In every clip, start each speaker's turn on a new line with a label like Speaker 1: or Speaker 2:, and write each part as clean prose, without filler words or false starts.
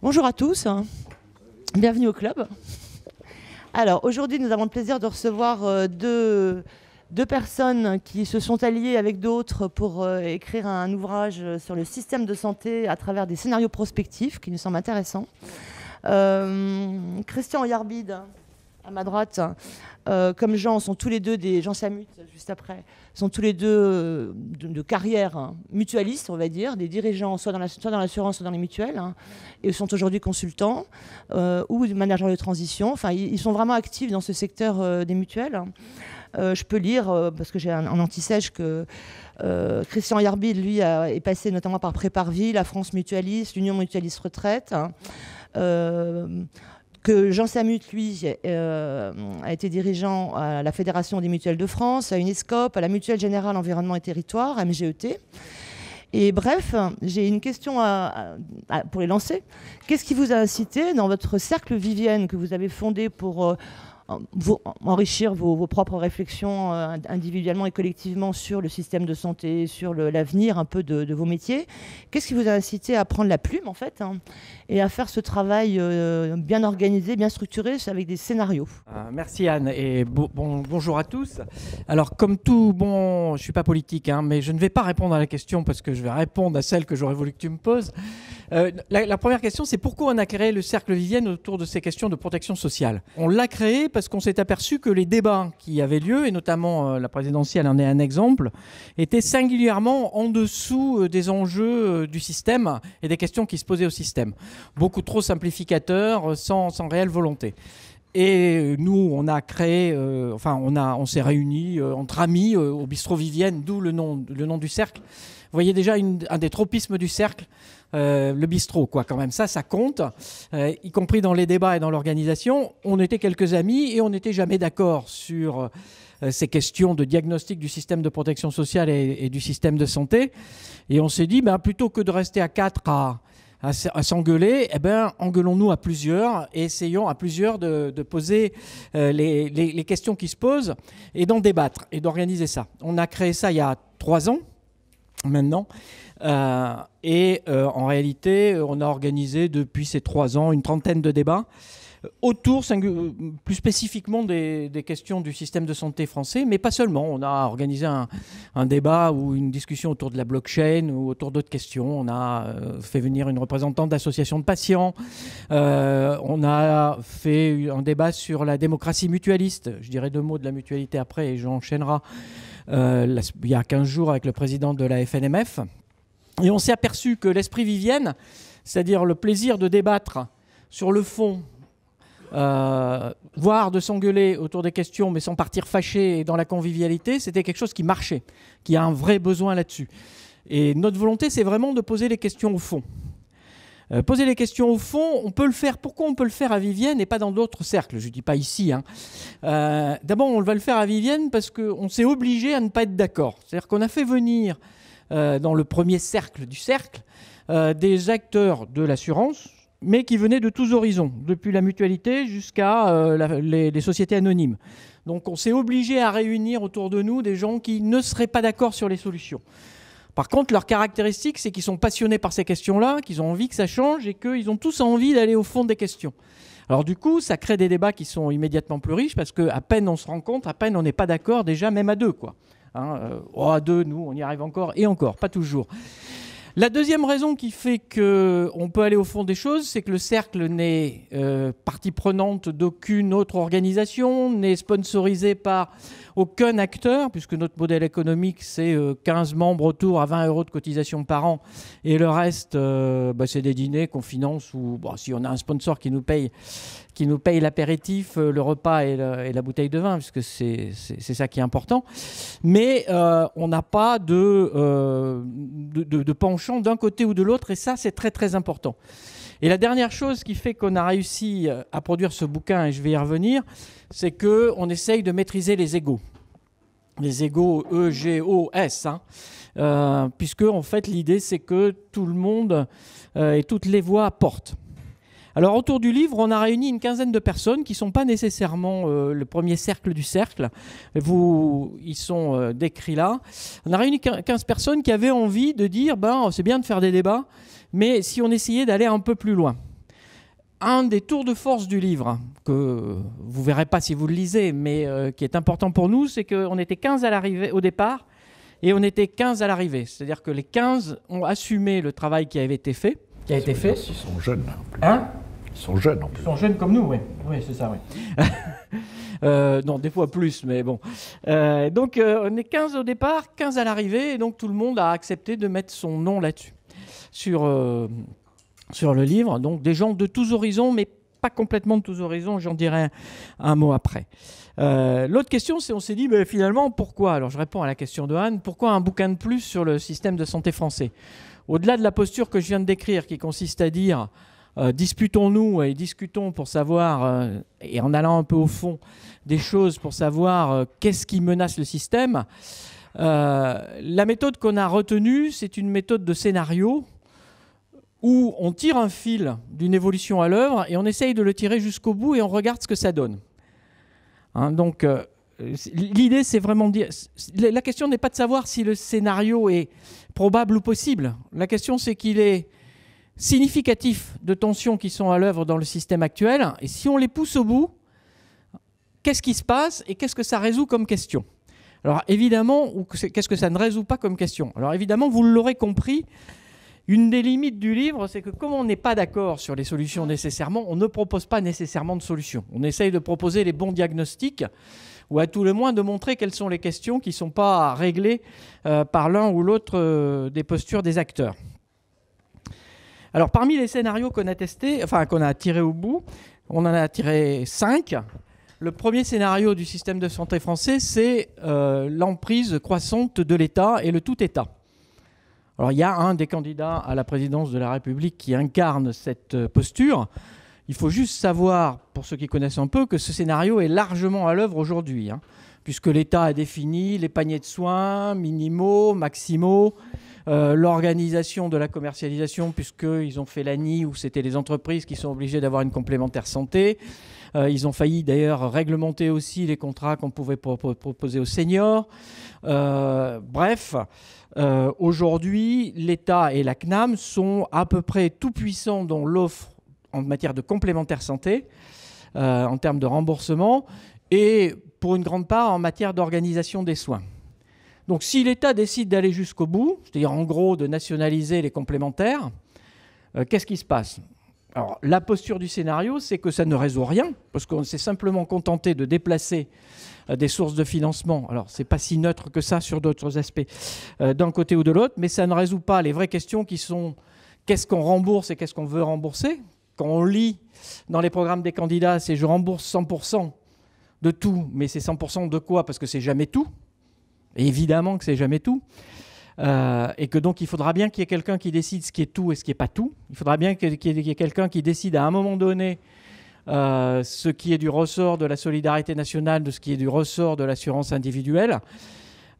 Speaker 1: Bonjour à tous, bienvenue au club. Alors aujourd'hui nous avons le plaisir de recevoir deux personnes qui se sont alliées avec d'autres pour écrire un ouvrage sur le système de santé à travers des scénarios prospectifs qui nous semblent intéressants. Christian Yarbide, à ma droite, comme Jean, sont tous les deux Jean Samut, juste après, sont tous les deux de carrière mutualiste, on va dire, des dirigeants soit dans l'assurance, soit dans les mutuelles, et sont aujourd'hui consultants ou managers de transition. Enfin, ils sont vraiment actifs dans ce secteur des mutuelles. Je peux lire, parce que j'ai un anti-sèche, que Christian Yarbide, lui, est passé notamment par Préparvie, la France Mutualiste, l'Union Mutualiste Retraite. Que Jean Samut, lui, a été dirigeant à la Fédération des mutuelles de France, à Unescope, à la Mutuelle Générale Environnement et Territoire, MGET. Et bref, j'ai une question pour les lancer. Qu'est-ce qui vous a incité dans votre cercle Vivienne que vous avez fondé pour enrichir vos propres réflexions individuellement et collectivement sur le système de santé, sur l'avenir un peu de vos métiers? Qu'est-ce qui vous a incité à prendre la plume, en fait, et à faire ce travail bien organisé, bien structuré, avec des scénarios?
Speaker 2: Merci Anne, et bonjour à tous. Alors comme tout, je ne suis pas politique, mais je ne vais pas répondre à la question parce que je vais répondre à celle que j'aurais voulu que tu me poses. La première question, c'est pourquoi on a créé le Cercle Vivienne autour de ces questions de protection sociale. On l'a créé parce qu'on s'est aperçu que les débats qui avaient lieu, et notamment la présidentielle en est un exemple, étaient singulièrement en dessous des enjeux du système et des questions qui se posaient au système. Beaucoup trop simplificateurs, sans réelle volonté. Et nous, on a créé, on s'est réunis entre amis au bistrot Vivienne, d'où le nom du cercle. Vous voyez déjà un des tropismes du cercle, le bistrot, quoi, quand même. Ça compte, y compris dans les débats et dans l'organisation. On était quelques amis et on n'était jamais d'accord sur ces questions de diagnostic du système de protection sociale et du système de santé. Et on s'est dit, plutôt que de rester à 4 à s'engueuler, engueulons-nous à plusieurs et essayons à plusieurs de poser les questions qui se posent et d'en débattre et d'organiser ça. On a créé ça il y a 3 ans maintenant en réalité on a organisé depuis ces 3 ans une trentaine de débats autour plus spécifiquement des questions du système de santé français, mais pas seulement. On a organisé un débat ou une discussion autour de la blockchain ou autour d'autres questions. On a fait venir une représentante d'associations de patients. On a fait un débat sur la démocratie mutualiste. Je dirai 2 mots de la mutualité après et j'enchaînerai il y a 15 jours avec le président de la FNMF. Et on s'est aperçu que l'esprit Vivienne, c'est-à-dire le plaisir de débattre sur le fond, voire de s'engueuler autour des questions, mais sans partir fâché et dans la convivialité, c'était quelque chose qui marchait, qui a un vrai besoin là-dessus. Et notre volonté, c'est vraiment de poser les questions au fond. Poser les questions au fond, on peut le faire. Pourquoi on peut le faire à Vivienne et pas dans d'autres cercles? Je ne dis pas ici. D'abord, on va le faire à Vivienne parce qu'on s'est obligé à ne pas être d'accord. C'est-à-dire qu'on a fait venir dans le premier cercle du cercle des acteurs de l'assurance, mais qui venaient de tous horizons, depuis la mutualité jusqu'à les sociétés anonymes. Donc on s'est obligé à réunir autour de nous des gens qui ne seraient pas d'accord sur les solutions. Par contre, leur caractéristique, c'est qu'ils sont passionnés par ces questions-là, qu'ils ont envie que ça change et qu'ils ont tous envie d'aller au fond des questions. Alors du coup, ça crée des débats qui sont immédiatement plus riches parce qu'à peine on se rencontre, à peine on n'est pas d'accord, déjà même à 2, quoi. À 2, nous, on y arrive encore et encore, pas toujours. La deuxième raison qui fait qu'on peut aller au fond des choses, c'est que le cercle n'est partie prenante d'aucune autre organisation, n'est sponsorisé par aucun acteur, puisque notre modèle économique, c'est 15 membres autour à 20 € de cotisation par an, et le reste, c'est des dîners qu'on finance, ou si on a un sponsor qui nous paye l'apéritif, le repas et la bouteille de vin, puisque c'est ça qui est important. Mais on n'a pas de penchant d'un côté ou de l'autre, et ça, c'est très, très important. Et la dernière chose qui fait qu'on a réussi à produire ce bouquin, et je vais y revenir, c'est qu'on essaye de maîtriser les égos. Les égos E-G-O-S, puisque, en fait, l'idée, c'est que tout le monde et toutes les voix portent. Alors autour du livre, on a réuni une quinzaine de personnes qui ne sont pas nécessairement le premier cercle du cercle. Ils sont décrits là. On a réuni 15 personnes qui avaient envie de dire c'est bien de faire des débats, mais si on essayait d'aller un peu plus loin. un des tours de force du livre, que vous ne verrez pas si vous le lisez, mais qui est important pour nous, c'est qu'on était 15 à l'arrivée au départ, et on était 15 à l'arrivée. C'est-à-dire que les 15 ont assumé le travail qui avait été fait.
Speaker 3: Ils sont jeunes.
Speaker 2: Hein ?
Speaker 3: Ils sont jeunes en plus.
Speaker 2: Ils sont jeunes comme nous, oui. Oui, c'est ça, oui. Non, des fois plus, mais bon. Donc, on est 15 au départ, 15 à l'arrivée, et donc tout le monde a accepté de mettre son nom là-dessus, sur le livre. Donc, des gens de tous horizons, mais pas complètement de tous horizons, j'en dirai un mot après. L'autre question, c'est on s'est dit, finalement, pourquoi ? Alors, je réponds à la question de Anne, pourquoi un bouquin de plus sur le système de santé français ? Au-delà de la posture que je viens de décrire, qui consiste à dire disputons-nous et discutons pour savoir, et en allant un peu au fond des choses, pour savoir qu'est-ce qui menace le système, la méthode qu'on a retenue, c'est une méthode de scénario où on tire un fil d'une évolution à l'œuvre et on essaye de le tirer jusqu'au bout et on regarde ce que ça donne. Hein, donc, l'idée, c'est vraiment de dire... La question n'est pas de savoir si le scénario est probable ou possible. La question, c'est qu'il est significatif de tensions qui sont à l'œuvre dans le système actuel. Et si on les pousse au bout, qu'est-ce qui se passe et qu'est-ce que ça résout comme question ? Alors, évidemment, ou qu'est-ce que ça ne résout pas comme question ? Alors, évidemment, vous l'aurez compris, une des limites du livre, c'est que comme on n'est pas d'accord sur les solutions nécessairement, on ne propose pas nécessairement de solutions. On essaye de proposer les bons diagnostics, ou à tout le moins de montrer quelles sont les questions qui ne sont pas réglées par l'un ou l'autre des postures des acteurs. Alors, parmi les scénarios qu'on a testés, enfin qu'on a tirés au bout, on en a tiré 5. Le premier scénario du système de santé français, c'est l'emprise croissante de l'État et le tout-État. Alors, il y a un des candidats à la présidence de la République qui incarne cette posture. Il faut juste savoir, pour ceux qui connaissent un peu, que ce scénario est largement à l'œuvre aujourd'hui, hein, puisque l'État a défini les paniers de soins minimaux, maximaux, l'organisation de la commercialisation, puisqu'ils ont fait l'ANI, où c'était les entreprises qui sont obligées d'avoir une complémentaire santé. Ils ont failli d'ailleurs réglementer aussi les contrats qu'on pouvait proposer aux seniors. Bref, aujourd'hui, l'État et la CNAM sont à peu près tout puissants dans l'offre en matière de complémentaire santé, en termes de remboursement, et pour une grande part en matière d'organisation des soins. Donc si l'État décide d'aller jusqu'au bout, c'est-à-dire en gros de nationaliser les complémentaires, qu'est-ce qui se passe ? Alors la posture du scénario, c'est que ça ne résout rien, parce qu'on s'est simplement contenté de déplacer des sources de financement. Alors c'est pas si neutre que ça sur d'autres aspects, d'un côté ou de l'autre, mais ça ne résout pas les vraies questions qui sont qu'est-ce qu'on rembourse et qu'est-ce qu'on veut rembourser. Quand on lit dans les programmes des candidats, c'est je rembourse 100% de tout, mais c'est 100% de quoi ? Parce que c'est jamais tout. Et évidemment que c'est jamais tout. Et que donc il faudra bien qu'il y ait quelqu'un qui décide ce qui est tout et ce qui n'est pas tout. Il faudra bien qu'il y ait quelqu'un qui décide à un moment donné ce qui est du ressort de la solidarité nationale, de ce qui est du ressort de l'assurance individuelle,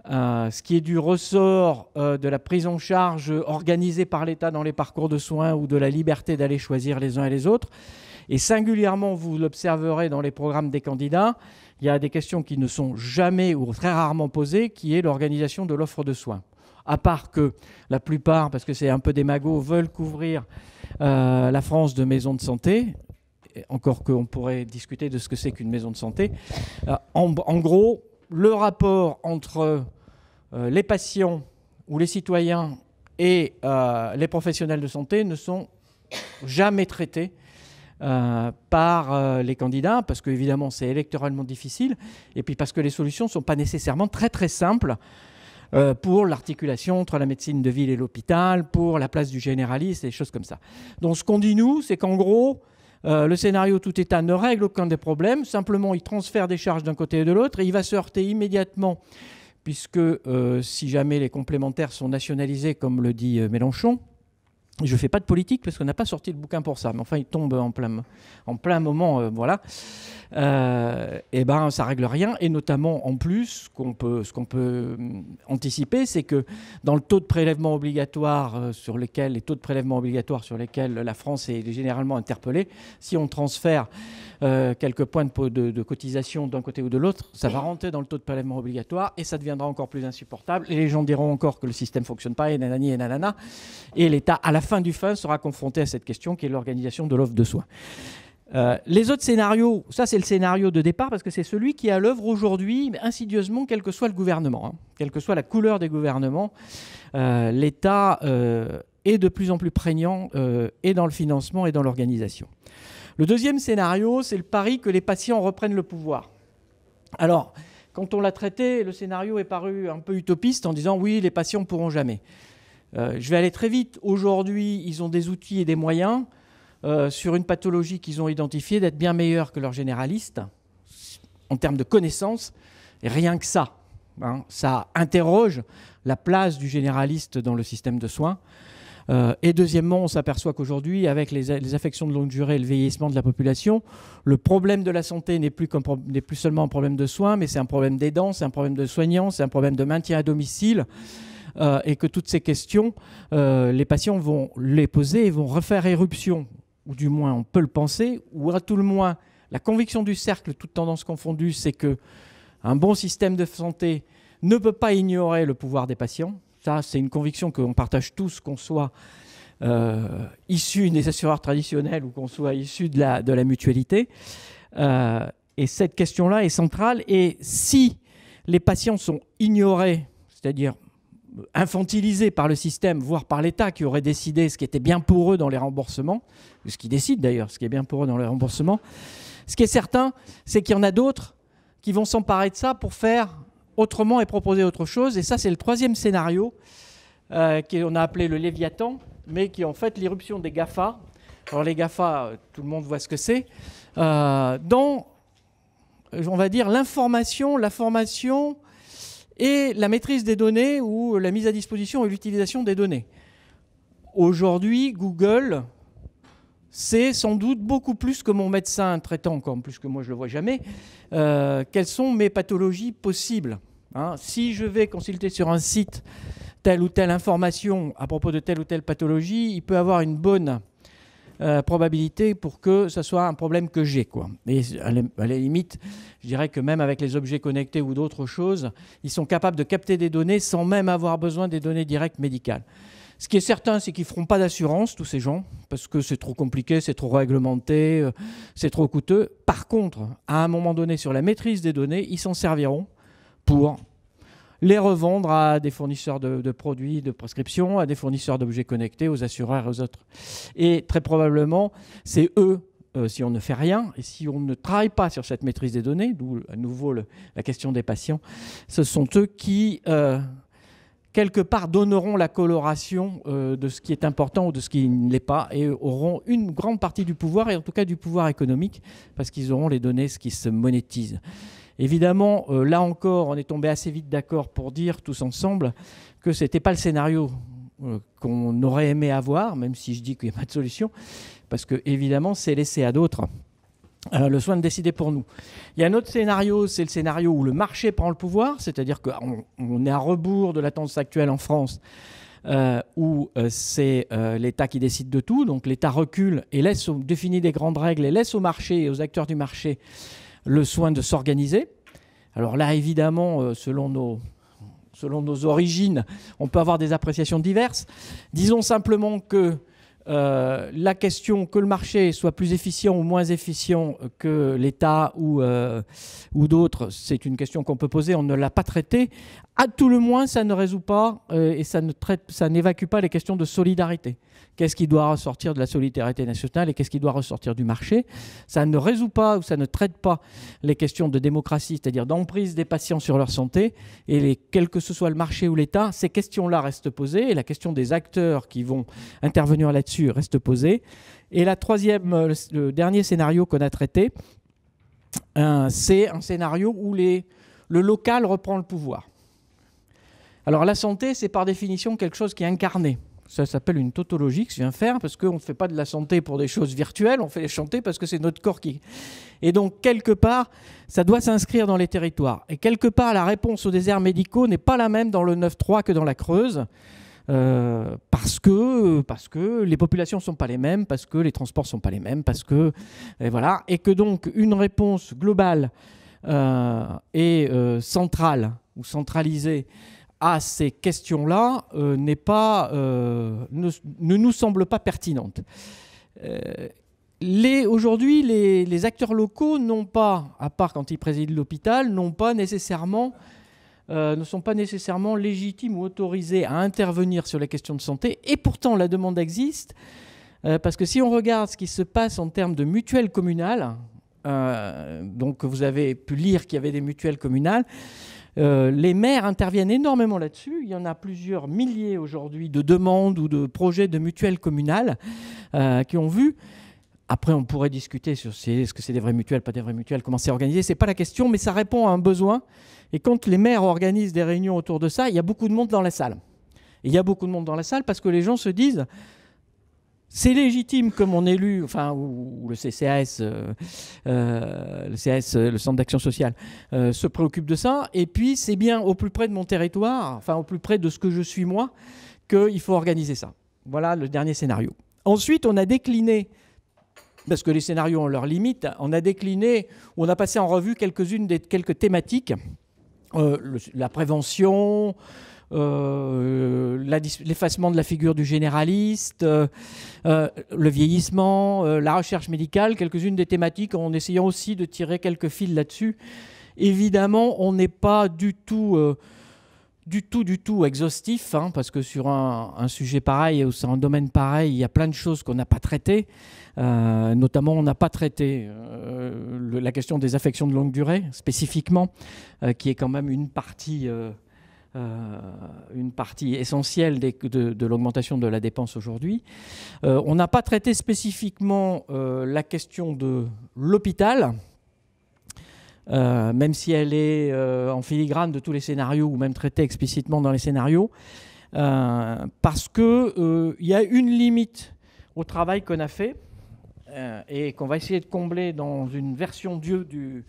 Speaker 2: ce qui est du ressort de la prise en charge organisée par l'État dans les parcours de soins ou de la liberté d'aller choisir les uns et les autres. Et singulièrement, vous l'observerez dans les programmes des candidats, il y a des questions qui ne sont jamais ou très rarement posées, qui est l'organisation de l'offre de soins. À part que la plupart, parce que c'est un peu démago, veulent couvrir la France de maisons de santé, encore qu'on pourrait discuter de ce que c'est qu'une maison de santé. En gros, le rapport entre les patients ou les citoyens et les professionnels de santé ne sont jamais traités par les candidats, parce qu'évidemment c'est électoralement difficile, et puis parce que les solutions ne sont pas nécessairement très très simples pour l'articulation entre la médecine de ville et l'hôpital, pour la place du généraliste et des choses comme ça. Donc ce qu'on dit nous, c'est qu'en gros, le scénario tout État ne règle aucun des problèmes, simplement il transfère des charges d'un côté et de l'autre, et il va se heurter immédiatement, puisque si jamais les complémentaires sont nationalisés, comme le dit Mélenchon, je ne fais pas de politique parce qu'on n'a pas sorti le bouquin pour ça, mais enfin il tombe en plein moment, voilà. Et ben ça règle rien, et notamment en plus ce qu'on peut anticiper, c'est que dans le taux de prélèvement obligatoire sur lesquels la France est généralement interpellée, si on transfère quelques points de cotisation d'un côté ou de l'autre, ça va rentrer dans le taux de prélèvement obligatoire et ça deviendra encore plus insupportable, et les gens diront encore que le système ne fonctionne pas, et nanani et nanana, et l'État à la fin fin du fin, sera confronté à cette question qui est l'organisation de l'offre de soins. Les autres scénarios, ça c'est le scénario de départ parce que c'est celui qui est à l'œuvre aujourd'hui, insidieusement, quel que soit le gouvernement, quelle que soit la couleur des gouvernements, l'État est de plus en plus prégnant et dans le financement et dans l'organisation. Le deuxième scénario, c'est le pari que les patients reprennent le pouvoir. Alors, quand on l'a traité, le scénario est paru un peu utopiste en disant oui, les patients ne pourront jamais. Je vais aller très vite. Aujourd'hui, ils ont des outils et des moyens sur une pathologie qu'ils ont identifiée d'être bien meilleurs que leurs généralistes en termes de connaissances. Et rien que ça, ça interroge la place du généraliste dans le système de soins. Et deuxièmement, on s'aperçoit qu'aujourd'hui, avec les affections de longue durée et le vieillissement de la population, le problème de la santé n'est plus seulement un problème de soins, mais c'est un problème d'aidants, c'est un problème de soignants, c'est un problème de maintien à domicile. Et que toutes ces questions, les patients vont les poser et vont refaire éruption, ou du moins on peut le penser, ou à tout le moins la conviction du cercle, toutes tendances confondues, c'est qu'un bon système de santé ne peut pas ignorer le pouvoir des patients. Ça, c'est une conviction qu'on partage tous, qu'on soit issu des assureurs traditionnels ou qu'on soit issu de la mutualité. Et cette question-là est centrale. Et si les patients sont ignorés, c'est-à-dire infantilisés par le système, voire par l'État qui aurait décidé ce qui était bien pour eux dans les remboursements, ce qui décide d'ailleurs ce qui est bien pour eux dans les remboursements, ce qui est certain, c'est qu'il y en a d'autres qui vont s'emparer de ça pour faire autrement et proposer autre chose. Et ça, c'est le troisième scénario qu'on a appelé le Léviathan, mais qui est en fait l'irruption des GAFA. Alors les GAFA, tout le monde voit ce que c'est. Dans, on va dire, l'information, la formation et la maîtrise des données ou la mise à disposition et l'utilisation des données. Aujourd'hui, Google, c'est sans doute beaucoup plus que mon médecin traitant, encore plus que moi je ne le vois jamais, quelles sont mes pathologies possibles. Si je vais consulter sur un site telle ou telle information à propos de telle ou telle pathologie, il peut avoir une bonne probabilité pour que ce soit un problème que j'ai, quoi. Et à la limite, je dirais que même avec les objets connectés ou d'autres choses, ils sont capables de capter des données sans même avoir besoin des données directes médicales. Ce qui est certain, c'est qu'ils ne feront pas d'assurance, tous ces gens, parce que c'est trop compliqué, c'est trop réglementé, c'est trop coûteux. Par contre, à un moment donné, sur la maîtrise des données, ils s'en serviront pour les revendre à des fournisseurs de produits de prescription, à des fournisseurs d'objets connectés, aux assureurs et aux autres. Et très probablement, c'est eux, si on ne fait rien, et si on ne travaille pas sur cette maîtrise des données, d'où à nouveau la question des patients, ce sont eux qui, quelque part, donneront la coloration de ce qui est important ou de ce qui ne l'est pas, et auront une grande partie du pouvoir, et en tout cas du pouvoir économique, parce qu'ils auront les données, ce qui se monétise. Évidemment, là encore, on est tombé assez vite d'accord pour dire tous ensemble que ce n'était pas le scénario qu'on aurait aimé avoir, même si je dis qu'il n'y a pas de solution, parce que évidemment, c'est laissé à d'autres le soin de décider pour nous. Il y a un autre scénario, c'est le scénario où le marché prend le pouvoir, c'est-à-dire qu'on est à rebours de la tendance actuelle en France, où c'est l'État qui décide de tout, donc l'État recule et définit des grandes règles et laisse au marché et aux acteurs du marché le soin de s'organiser. Alors là, évidemment, selon nos origines, on peut avoir des appréciations diverses. Disons simplement que la question que le marché soit plus efficient ou moins efficient que l'État ou d'autres, c'est une question qu'on peut poser, on ne l'a pas traitée. À tout le moins, ça ne résout pas et ça n'évacue pas les questions de solidarité. Qu'est-ce qui doit ressortir de la solidarité nationale et qu'est-ce qui doit ressortir du marché? Ça ne résout pas ou ça ne traite pas les questions de démocratie, c'est-à-dire d'emprise des patients sur leur santé. Et quel que ce soit le marché ou l'État, ces questions-là restent posées et la question des acteurs qui vont intervenir là-dessus reste posée. Et le dernier scénario qu'on a traité, c'est un scénario où le local reprend le pouvoir. Alors la santé, c'est par définition quelque chose qui est incarné. Ça s'appelle une tautologie que je viens faire parce qu'on ne fait pas de la santé pour des choses virtuelles, on fait les santé parce que c'est notre corps qui... Et donc, quelque part, ça doit s'inscrire dans les territoires. Et quelque part, la réponse aux déserts médicaux n'est pas la même dans le 9-3 que dans la Creuse parce que les populations ne sont pas les mêmes, parce que les transports ne sont pas les mêmes, et que donc une réponse globale et centrale ou centralisée à ces questions-là ne nous semble pas pertinente. Aujourd'hui, les acteurs locaux n'ont pas, à part quand ils président l'hôpital, ne sont pas nécessairement légitimes ou autorisés à intervenir sur les questions de santé. Et pourtant, la demande existe, parce que si on regarde ce qui se passe en termes de mutuelles communales, donc vous avez pu lire qu'il y avait des mutuelles communales, les maires interviennent énormément là-dessus. Il y en a plusieurs milliers aujourd'hui de demandes ou de projets de mutuelles communales qui ont vu. Après, on pourrait discuter sur est-ce que c'est des vraies mutuelles, pas des vraies mutuelles, comment c'est organisé. Ce n'est pas la question, mais ça répond à un besoin. Et quand les maires organisent des réunions autour de ça, il y a beaucoup de monde dans la salle. Et il y a beaucoup de monde dans la salle parce que les gens se disent c'est légitime que mon élu, enfin, ou le CCAS, le Centre d'action sociale, se préoccupe de ça. Et puis, c'est bien au plus près de mon territoire, enfin, au plus près de ce que je suis moi, qu'il faut organiser ça. Voilà le dernier scénario. Ensuite, on a décliné, parce que les scénarios ont leurs limites, on a décliné, on a passé en revue quelques thématiques, la prévention, l'effacement de la figure du généraliste, le vieillissement, la recherche médicale, quelques-unes des thématiques, en essayant aussi de tirer quelques fils là-dessus. Évidemment, on n'est pas du tout exhaustif, hein, parce que sur un sujet pareil, ou sur un domaine pareil, il y a plein de choses qu'on n'a pas traitées. Notamment, on n'a pas traité la question des affections de longue durée, spécifiquement, qui est quand même une partie essentielle de l'augmentation de la dépense aujourd'hui. On n'a pas traité spécifiquement la question de l'hôpital, même si elle est en filigrane de tous les scénarios, ou même traitée explicitement dans les scénarios, parce qu'il y a une limite au travail qu'on a fait, et qu'on va essayer de combler dans une version 2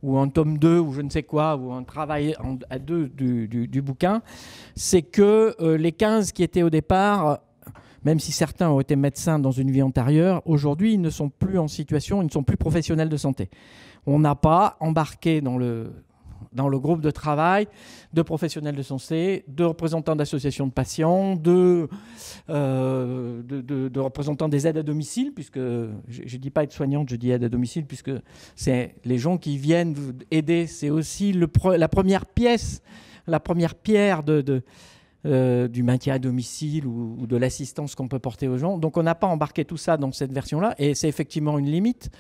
Speaker 2: ou un tome 2 ou je ne sais quoi, ou un travail à deux du bouquin, c'est que les 15 qui étaient au départ, même si certains ont été médecins dans une vie antérieure, aujourd'hui ils ne sont plus en situation, ils ne sont plus professionnels de santé. On n'a pas embarqué dans le groupe de travail de professionnels de santé, de représentants d'associations de patients, de représentants des aides à domicile, puisque je ne dis pas aide soignante, je dis aide à domicile, puisque c'est les gens qui viennent aider, c'est aussi la première pièce, la première pierre du maintien à domicile ou de l'assistance qu'on peut porter aux gens. Donc on n'a pas embarqué tout ça dans cette version-là, et c'est effectivement une limite.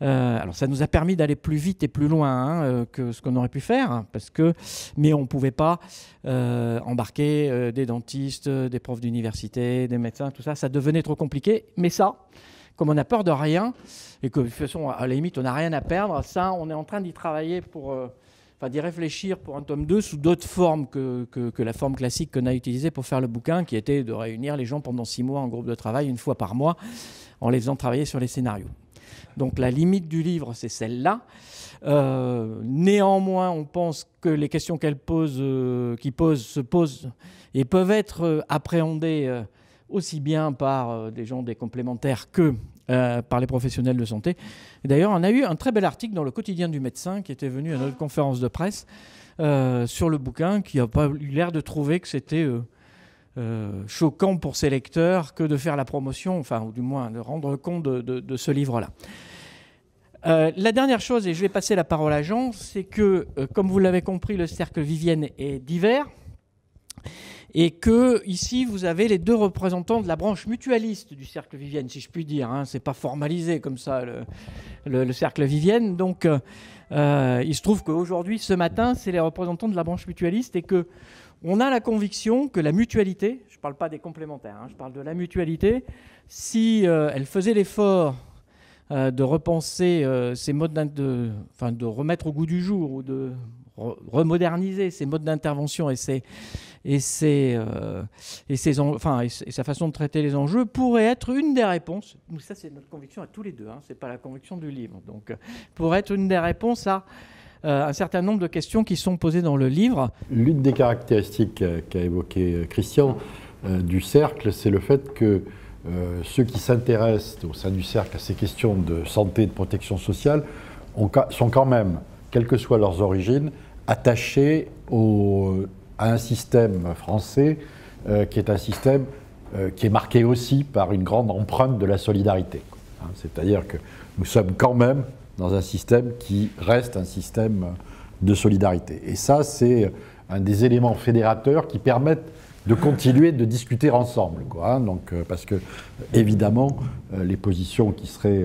Speaker 2: Alors ça nous a permis d'aller plus vite et plus loin que ce qu'on aurait pu faire, mais on ne pouvait pas embarquer des dentistes, des profs d'université, des médecins, tout ça, ça devenait trop compliqué. Mais ça, comme on a peur de rien, et que de toute façon, à la limite, on n'a rien à perdre, ça, on est en train d'y travailler d'y réfléchir pour un tome 2 sous d'autres formes que la forme classique qu'on a utilisée pour faire le bouquin, qui était de réunir les gens pendant 6 mois en groupe de travail, une fois par mois, en les faisant travailler sur les scénarios. Donc la limite du livre, c'est celle-là. Néanmoins, on pense que les questions se posent et peuvent être appréhendées aussi bien par des gens des complémentaires que par les professionnels de santé. D'ailleurs, on a eu un très bel article dans le Quotidien du médecin qui était venu à notre conférence de presse sur le bouquin, qui n'a pas eu l'air de trouver que c'était choquant pour ses lecteurs que de faire la promotion, ou du moins de rendre compte de ce livre-là. La dernière chose, et je vais passer la parole à Jean, c'est que, comme vous l'avez compris, le cercle Vivienne est divers, et que ici vous avez les 2 représentants de la branche mutualiste du cercle Vivienne, si je puis dire. Hein. C'est pas formalisé comme ça le cercle Vivienne. Donc il se trouve qu'aujourd'hui, ce matin, c'est les représentants de la branche mutualiste, et que on a la conviction que la mutualité, je ne parle pas des complémentaires, je parle de la mutualité, si elle faisait l'effort de repenser ces modes de remettre au goût du jour, ou de remoderniser ces modes d'intervention et sa façon de traiter les enjeux, pourrait être une des réponses. Ça, c'est notre conviction à tous les deux, ce n'est pas la conviction du livre. Donc, pourrait être une des réponses à un certain nombre de questions qui sont posées dans le livre. L'une des caractéristiques qu'a évoqué Christian du cercle, c'est le fait que ceux qui s'intéressent au sein du cercle à ces questions de santé et de protection sociale sont quand même, quelles que soient leurs origines, attachés
Speaker 3: à un système français qui est un système qui est marqué aussi par une grande empreinte de la solidarité. Hein, c'est-à-dire que nous sommes quand même dans un système qui reste un système de solidarité. Et ça, c'est un des éléments fédérateurs qui permettent de continuer de discuter ensemble, quoi, hein, donc, parce que, évidemment, les positions qui seraient,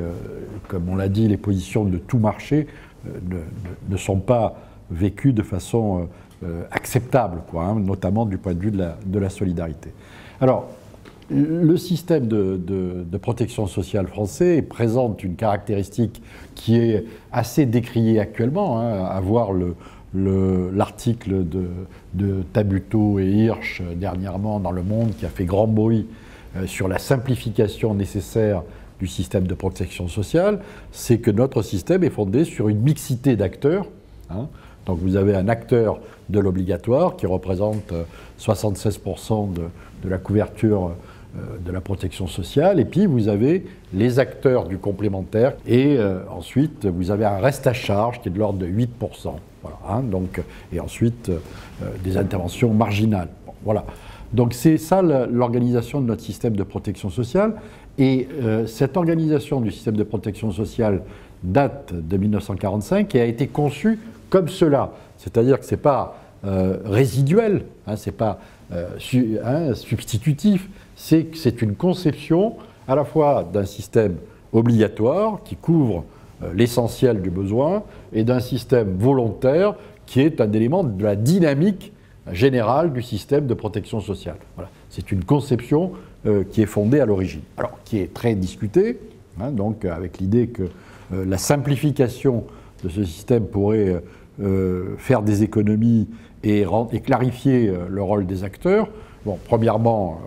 Speaker 3: comme on l'a dit, les positions de tout marché ne sont pas vécues de façon acceptable, quoi, hein, notamment du point de vue de la solidarité. Alors, le système de protection sociale français présente une caractéristique qui est assez décriée actuellement, hein, à voir l'article de Tabuteau et Hirsch dernièrement dans Le Monde qui a fait grand bruit sur la simplification nécessaire du système de protection sociale, c'est que notre système est fondé sur une mixité d'acteurs. Hein. Donc vous avez un acteur de l'obligatoire qui représente 76% de la couverture de la protection sociale, et puis vous avez les acteurs du complémentaire, et ensuite vous avez un reste à charge qui est de l'ordre de 8%. Voilà, hein, donc, et ensuite des interventions marginales. Bon, voilà. Donc c'est ça l'organisation de notre système de protection sociale, et cette organisation du système de protection sociale date de 1945 et a été conçue comme cela, c'est-à-dire que ce n'est pas résiduel, hein, ce n'est pas substitutif, c'est une conception à la fois d'un système obligatoire qui couvre l'essentiel du besoin et d'un système volontaire qui est un élément de la dynamique générale du système de protection sociale. Voilà. C'est une conception qui est fondée à l'origine, alors qui est très discutée, hein, donc avec l'idée que la simplification de ce système pourrait faire des économies et clarifier le rôle des acteurs. Bon, premièrement,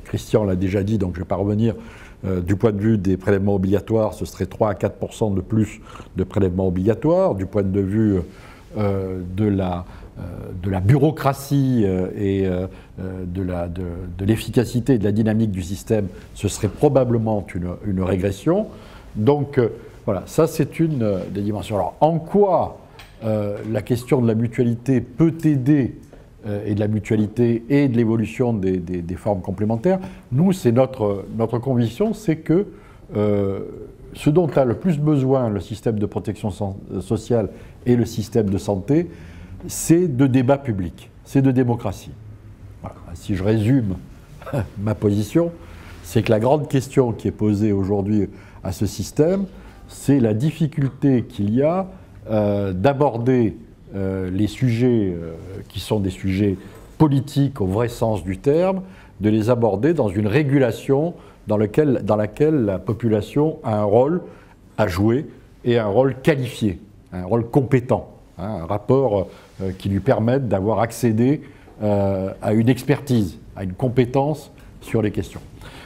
Speaker 3: Christian l'a déjà dit, donc je ne vais pas revenir, du point de vue des prélèvements obligatoires, ce serait 3 à 4% de plus de prélèvements obligatoires. Du point de vue de la bureaucratie et de l'efficacité et de la dynamique du système, ce serait probablement une régression. Donc voilà, ça c'est une des dimensions. Alors en quoi la question de la mutualité peut aider et de la mutualité et de l'évolution des formes complémentaires, nous, c'est notre conviction, c'est que ce dont a le plus besoin le système de protection sociale et le système de santé, c'est de débat public, c'est de démocratie. Voilà. Si je résume ma position, c'est que la grande question qui est posée aujourd'hui à ce système, c'est la difficulté qu'il y a d'aborder les sujets qui sont des sujets politiques au vrai sens du terme, de les aborder dans une régulation dans laquelle la population a un rôle à jouer et un rôle qualifié, un rôle compétent, hein, un rapport qui lui permette d'avoir accédé à une expertise, à une compétence sur les questions.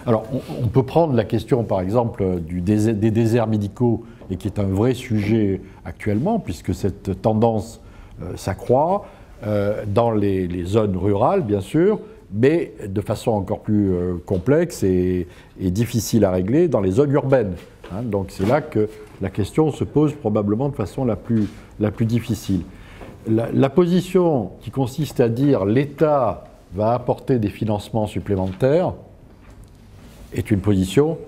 Speaker 3: Alors on peut prendre la question par exemple des déserts médicaux, et qui est un vrai sujet actuellement, puisque cette tendance s'accroît dans les zones rurales, bien sûr, mais de façon encore plus complexe et difficile à régler dans les zones urbaines. Hein. Donc c'est là que la question se pose probablement de façon la plus difficile. La position qui consiste à dire l'État va apporter des financements supplémentaires est une position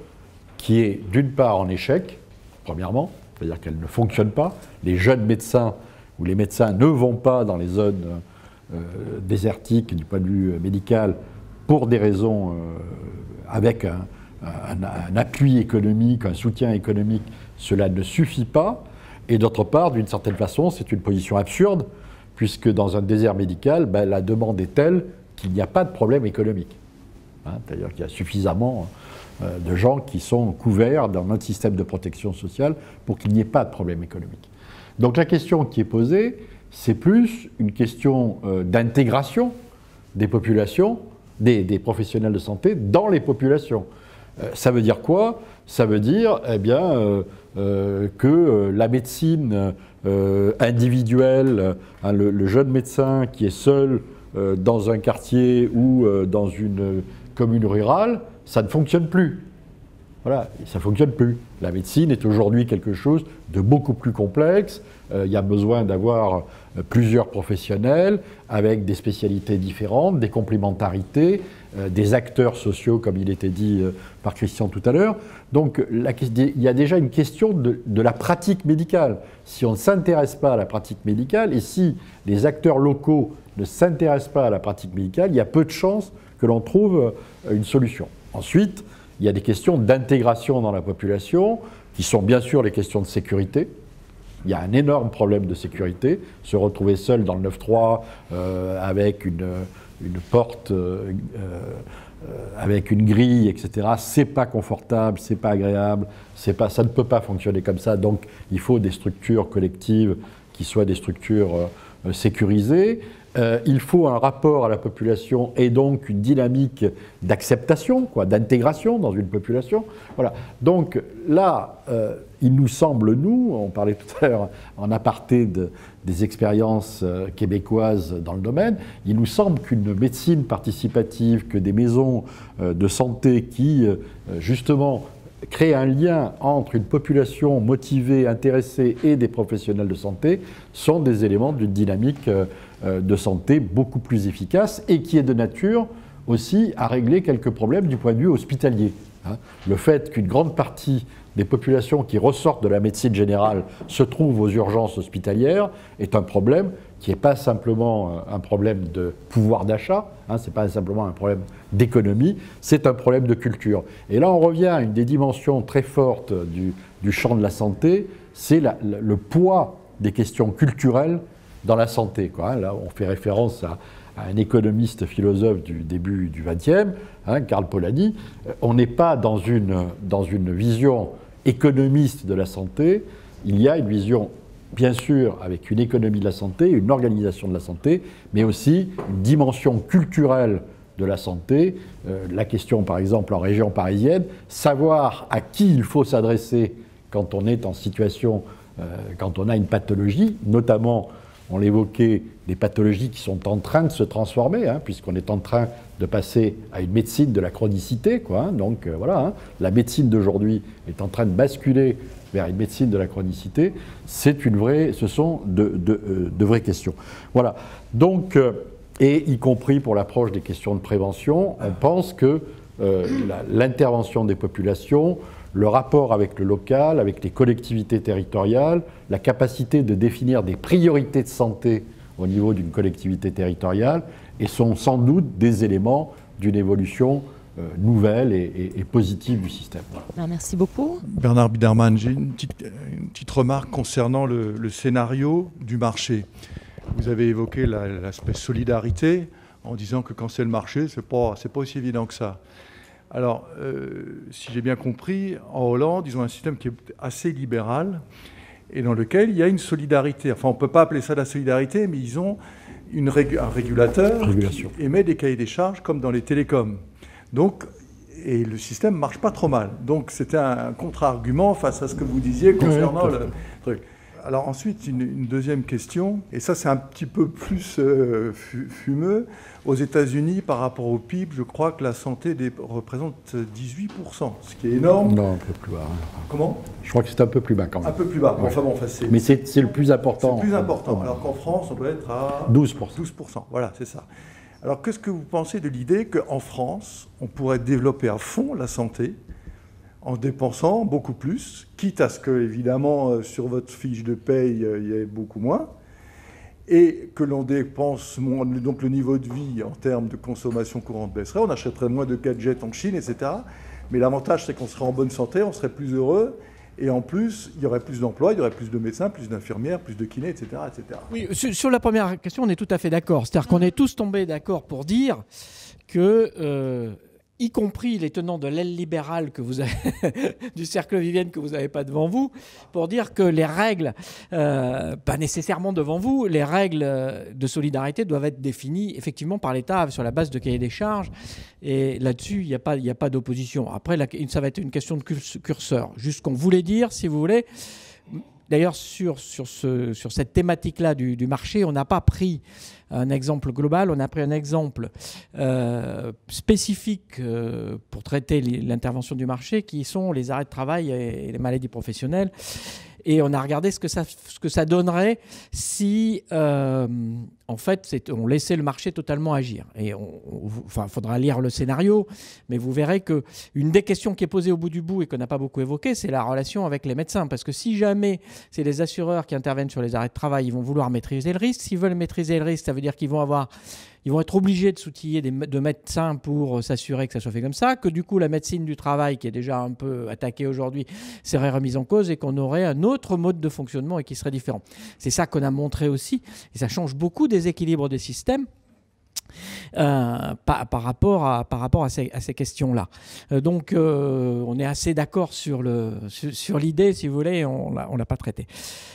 Speaker 3: qui est d'une part en échec, premièrement, c'est-à-dire qu'elle ne fonctionne pas. Les jeunes médecins ou les médecins ne vont pas dans les zones désertiques du point de vue médical pour des raisons avec un appui économique, un soutien économique, cela ne suffit pas. Et d'autre part, d'une certaine façon, c'est une position absurde, puisque dans un désert médical, la demande est telle qu'il n'y a pas de problème économique. Hein, c'est-à-dire qu'il y a suffisamment de gens qui sont couverts dans notre système de protection sociale pour qu'il n'y ait pas de problème économique. Donc la question qui est posée, c'est plus une question d'intégration des populations, des professionnels de santé dans les populations. Ça veut dire quoi? Ça veut dire que la médecine individuelle, le jeune médecin qui est seul dans un quartier ou dans une commune rurale, ça ne fonctionne plus. Voilà, ça ne fonctionne plus. La médecine est aujourd'hui quelque chose de beaucoup plus complexe. Il y a besoin d'avoir plusieurs professionnels avec des spécialités différentes, des complémentarités, des acteurs sociaux, comme il était dit par Christian tout à l'heure. Donc il y a déjà une question de la pratique médicale. Si on ne s'intéresse pas à la pratique médicale et si les acteurs locaux ne s'intéressent pas à la pratique médicale, il y a peu de chances que l'on trouve une solution. Ensuite, il y a des questions d'intégration dans la population, qui sont bien sûr les questions de sécurité. Il y a un énorme problème de sécurité. Se retrouver seul dans le 9-3 avec une porte, avec une grille, etc., c'est pas confortable, c'est pas agréable, ça ne peut pas fonctionner comme ça. Donc il faut des structures collectives qui soient des structures sécurisées. Il faut un rapport à la population et donc une dynamique d'acceptation, d'intégration dans une population. Voilà. Donc là, il nous semble, nous, on parlait tout à l'heure en aparté des expériences québécoises dans le domaine, il nous semble qu'une médecine participative, que des maisons de santé qui, justement, créent un lien entre une population motivée, intéressée et des professionnels de santé sont des éléments d'une dynamique de santé beaucoup plus efficace et qui est de nature aussi à régler quelques problèmes du point de vue hospitalier. Le fait qu'une grande partie des populations qui ressortent de la médecine générale se trouvent aux urgences hospitalières est un problème qui n'est pas simplement un problème de pouvoir d'achat, ce n'est pas simplement un problème d'économie, c'est un problème de culture. Et là, on revient à une des dimensions très fortes du champ de la santé, c'est le poids des questions culturelles dans la santé. Là, on fait référence à un économiste philosophe du début du XXe, Karl Polanyi. On n'est pas dans une vision économiste de la santé, il y a une vision, bien sûr, avec une économie de la santé, une organisation de la santé, mais aussi une dimension culturelle de la santé. La question, par exemple, en région parisienne, savoir à qui il faut s'adresser quand on est en situation, quand on a une pathologie, notamment, on l'évoquait, des pathologies qui sont en train de se transformer, puisqu'on est en train de passer à une médecine de la chronicité. Donc voilà, la médecine d'aujourd'hui est en train de basculer vers une médecine de la chronicité. Ce sont de vraies questions. Voilà. Donc, et y compris pour l'approche des questions de prévention, on pense que l'intervention des populations, le rapport avec le local, avec les collectivités territoriales, la capacité de définir des priorités de santé au niveau d'une collectivité territoriale, et sont sans doute des éléments d'une évolution nouvelle et positive du système.
Speaker 1: Merci beaucoup.
Speaker 4: Bernard Biderman, j'ai une petite remarque concernant le scénario du marché. Vous avez évoqué l'aspect solidarité en disant que quand c'est le marché, c'est pas aussi évident que ça. Alors, si j'ai bien compris, en Hollande, ils ont un système qui est assez libéral et dans lequel il y a une solidarité. Enfin, on ne peut pas appeler ça la solidarité, mais ils ont un régulateur qui émet des cahiers des charges comme dans les télécoms. Donc, et le système ne marche pas trop mal. Donc, c'était un contre-argument face à ce que vous disiez concernant le truc. Alors ensuite, une deuxième question, et ça c'est un petit peu plus fumeux. Aux États-Unis, par rapport au PIB, je crois que la santé représente 18%, ce qui est énorme.
Speaker 3: Non, un peu plus bas.
Speaker 4: Comment ?
Speaker 3: Je crois que c'est un peu plus bas quand même.
Speaker 4: Un peu plus bas.
Speaker 3: Ouais.
Speaker 4: Enfin bon,
Speaker 3: mais c'est le plus important.
Speaker 4: C'est le plus important, alors qu'en France, on doit être à
Speaker 3: 12%.
Speaker 4: 12%, voilà, c'est ça. Alors qu'est-ce que vous pensez de l'idée qu'en France, on pourrait développer à fond la santé en dépensant beaucoup plus, quitte à ce que, évidemment, sur votre fiche de paye, il y ait beaucoup moins, et que l'on dépense moins, donc le niveau de vie en termes de consommation courante baisserait, on achèterait moins de gadgets en Chine, etc. Mais l'avantage, c'est qu'on serait en bonne santé, on serait plus heureux, et en plus, il y aurait plus d'emplois, il y aurait plus de médecins, plus d'infirmières, plus de kinés, etc., etc.
Speaker 2: Oui, sur la première question, on est tout à fait d'accord. C'est-à-dire qu'on est tous tombés d'accord pour dire que... y compris les tenants de l'aile libérale que vous avez du cercle Vivienne que vous n'avez pas devant vous, pour dire que les règles, pas nécessairement devant vous, les règles de solidarité doivent être définies effectivement par l'État sur la base de cahier des charges. Et là-dessus, il n'y a pas d'opposition. Après, ça va être une question de curseur. Juste ce qu'on voulait dire, si vous voulez, d'ailleurs, sur cette thématique-là du marché, on n'a pas pris un exemple global, on a pris un exemple spécifique pour traiter l'intervention du marché, qui sont les arrêts de travail et les maladies professionnelles. Et on a regardé ce que ça donnerait si, en fait, on laissait le marché totalement agir. Et il faudra lire le scénario, mais vous verrez qu'une des questions qui est posée au bout du bout et qu'on n'a pas beaucoup évoquée, c'est la relation avec les médecins. Parce que si jamais c'est les assureurs qui interviennent sur les arrêts de travail, ils vont vouloir maîtriser le risque. S'ils veulent maîtriser le risque, ça veut dire qu'ils vont être obligés de s'outiller de médecins pour s'assurer que ça soit fait comme ça, que du coup la médecine du travail, qui est déjà un peu attaquée aujourd'hui, serait remise en cause et qu'on aurait un autre mode de fonctionnement et qui serait différent. C'est ça qu'on a montré aussi, et ça change beaucoup des équilibres des systèmes par rapport à ces questions-là. Donc on est assez d'accord sur l'idée, si vous voulez, on l'a pas traité.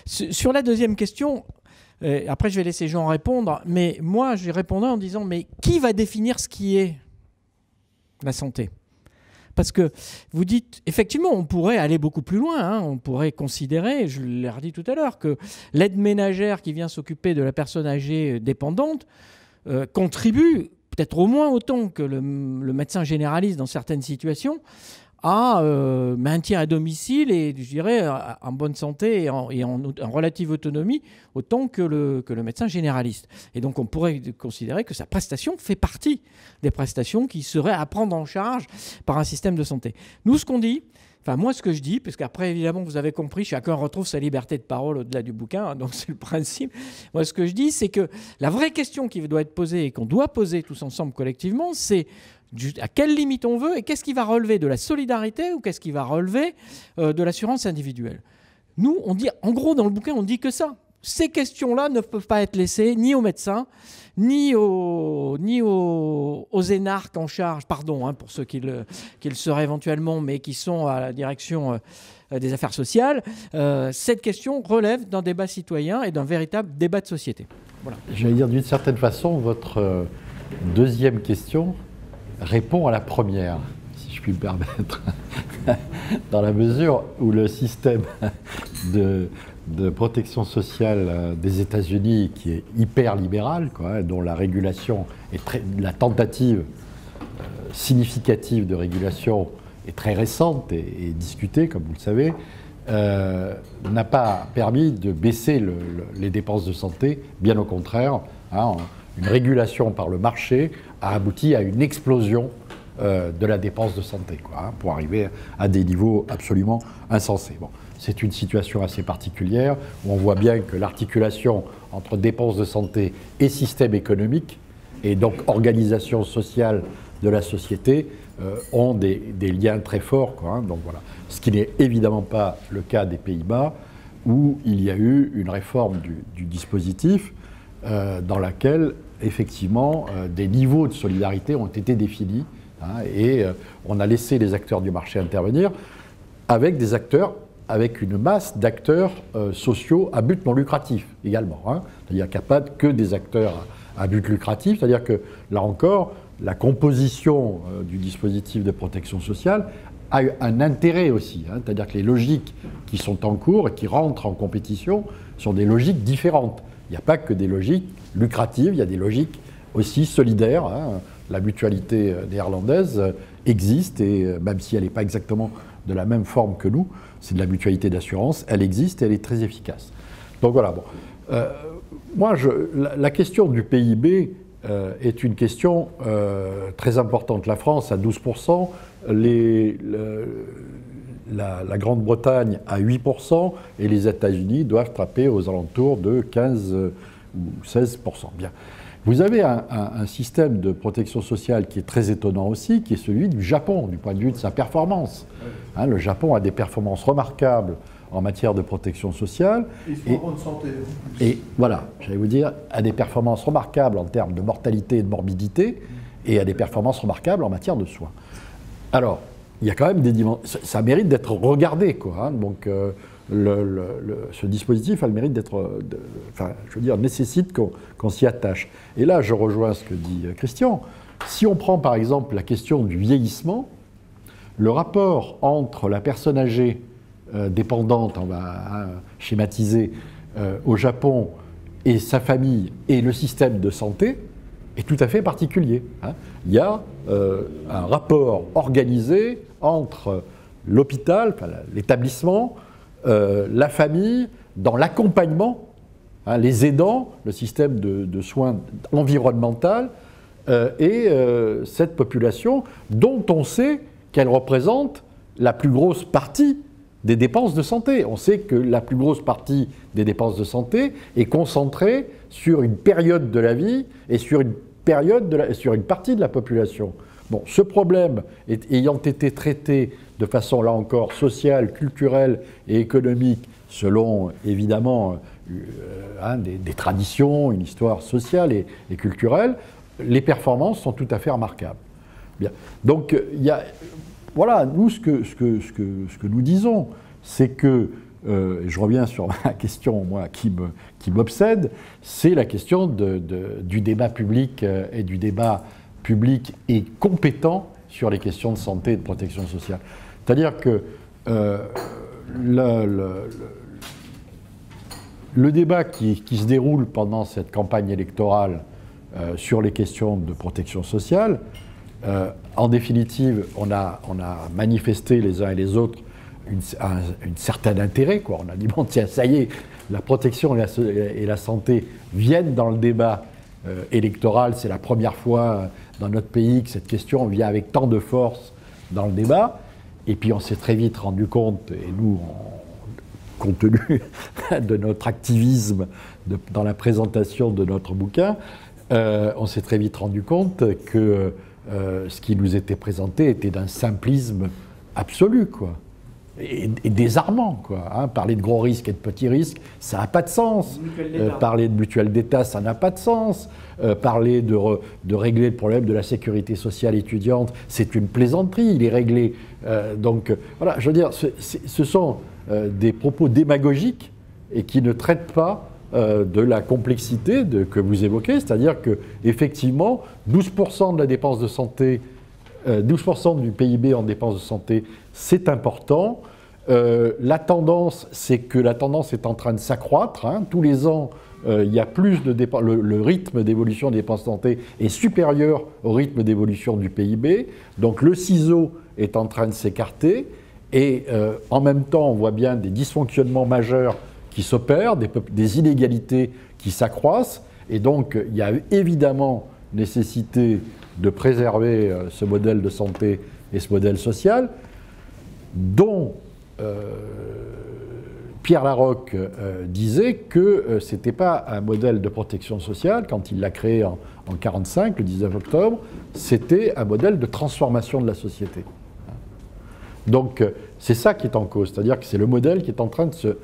Speaker 2: Sur la deuxième question, après, je vais laisser Jean répondre, mais moi, je répondrai en disant, mais qui va définir ce qui est la santé ? Parce que vous dites, effectivement, on pourrait aller beaucoup plus loin, hein, on pourrait considérer, je l'ai redit tout à l'heure, que l'aide ménagère qui vient s'occuper de la personne âgée dépendante contribue peut-être au moins autant que le médecin généraliste dans certaines situations à maintien à domicile et, je dirais, en bonne santé et en relative autonomie, autant que le médecin généraliste. Et donc, on pourrait considérer que sa prestation fait partie des prestations qui seraient à prendre en charge par un système de santé. Nous, ce qu'on dit, enfin, moi, ce que je dis, parce qu'après, évidemment, vous avez compris, chacun retrouve sa liberté de parole au-delà du bouquin, hein, donc c'est le principe. Moi, ce que je dis, c'est que la vraie question qui doit être posée et qu'on doit poser tous ensemble collectivement, c'est à quelle limite on veut et qu'est-ce qui va relever de la solidarité ou qu'est-ce qui va relever de l'assurance individuelle. Nous, on dit, en gros, dans le bouquin, on dit que ça. Ces questions-là ne peuvent pas être laissées ni aux médecins, ni aux énarques en charge, pardon, hein, pour ceux qui le seraient éventuellement, mais qui sont à la direction des affaires sociales. Cette question relève d'un débat citoyen et d'un véritable débat de société. Voilà.
Speaker 3: J'allais dire, d'une certaine façon, votre deuxième question répond à la première, si je puis me permettre, dans la mesure où le système de protection sociale des États-Unis, qui est hyper libéral, quoi, dont la régulation la tentative significative de régulation est très récente et discutée, comme vous le savez, n'a pas permis de baisser les dépenses de santé, bien au contraire. Hein, une régulation par le marché a abouti à une explosion de la dépense de santé, quoi, hein, pour arriver à des niveaux absolument insensés. Bon, c'est une situation assez particulière où on voit bien que l'articulation entre dépenses de santé et système économique, et donc organisation sociale de la société, ont des liens très forts, quoi, hein, donc voilà. Ce qui n'est évidemment pas le cas des Pays-Bas, où il y a eu une réforme du dispositif dans laquelle, effectivement, des niveaux de solidarité ont été définis, hein, et on a laissé les acteurs du marché intervenir avec une masse d'acteurs sociaux à but non lucratif également, hein, c'est-à-dire qu'il n'y a pas que des acteurs à but lucratif, c'est-à-dire que, là encore, la composition du dispositif de protection sociale a un intérêt aussi, hein, c'est-à-dire que les logiques qui sont en cours et qui rentrent en compétition sont des logiques différentes. Il n'y a pas que des logiques lucratives, il y a des logiques aussi solidaires, hein. La mutualité néerlandaise existe, et même si elle n'est pas exactement de la même forme que nous, c'est de la mutualité d'assurance, elle existe et elle est très efficace. Donc voilà, bon. Moi, la question du PIB est une question très importante. La France à 12%, la Grande-Bretagne à 8%, et les États-Unis doivent frapper aux alentours de 15 ou 16%. Bien. Vous avez un système de protection sociale qui est très étonnant aussi, qui est celui du Japon, du point de vue de sa performance. Hein, le Japon a des performances remarquables en matière de protection sociale.
Speaker 4: Ils sont en bonne santé.
Speaker 3: Et voilà, j'allais vous dire, a des performances remarquables en termes de mortalité et de morbidité, et a des performances remarquables en matière de soins. Alors, il y a quand même des dimensions. Ça mérite d'être regardé, quoi. Hein, donc, ce dispositif a le mérite d'être, je veux dire, nécessite qu'on s'y attache. Et là, je rejoins ce que dit Christian. Si on prend par exemple la question du vieillissement, le rapport entre la personne âgée dépendante, on va schématiser, au Japon, et sa famille et le système de santé est tout à fait particulier. Il y a un rapport organisé entre l'hôpital, enfin, l'établissement, la famille, dans l'accompagnement, les aidants, le système de soins environnemental, et cette population dont on sait qu'elle représente la plus grosse partie des dépenses de santé. On sait que la plus grosse partie des dépenses de santé est concentrée sur une période de la vie et sur une partie de la population. Bon, ce problème ayant été traité de façon, là encore, sociale, culturelle et économique, selon, évidemment, des traditions, une histoire sociale et culturelle, les performances sont tout à fait remarquables. Bien. Donc, voilà, nous, ce que nous disons, c'est que, je reviens sur la question, moi, qui m'obsède, c'est la question du débat public et du débat public et compétent sur les questions de santé et de protection sociale. C'est-à-dire que le débat qui se déroule pendant cette campagne électorale sur les questions de protection sociale, en définitive, on a manifesté les uns et les autres un certain intérêt, quoi. On a dit, bon, tiens, ça y est, la protection et la santé viennent dans le débat électoral. C'est la première fois dans notre pays que cette question vient avec tant de force dans le débat. Et puis on s'est très vite rendu compte, et nous, compte tenu de notre activisme dans la présentation de notre bouquin, on s'est très vite rendu compte que ce qui nous était présenté était d'un simplisme absolu, quoi. Et désarmant, quoi. Parler de gros risques et de petits risques, ça n'a pas de sens. Parler de mutuelle d'État, ça n'a pas de sens. Parler de régler le problème de la sécurité sociale étudiante, c'est une plaisanterie, il est réglé. Donc, voilà, je veux dire, ce sont des propos démagogiques et qui ne traitent pas de la complexité que vous évoquez, c'est-à-dire qu'effectivement, 12% de la dépense de santé, 12% du PIB en dépenses de santé, c'est important. La tendance, c'est que la tendance est en train de s'accroître. Tous les ans, il y a plus de dépenses. Le rythme d'évolution des dépenses de santé est supérieur au rythme d'évolution du PIB. Donc le ciseau est en train de s'écarter. Et en même temps, on voit bien des dysfonctionnements majeurs qui s'opèrent, des inégalités qui s'accroissent. Et donc, il y a évidemment nécessité de préserver ce modèle de santé et ce modèle social, dont Pierre Laroque disait que ce n'était pas un modèle de protection sociale, quand il l'a créé en 1945, le 19 octobre, c'était un modèle de transformation de la société. Donc, c'est ça qui est en cause, c'est-à-dire que c'est le modèle qui est en train de se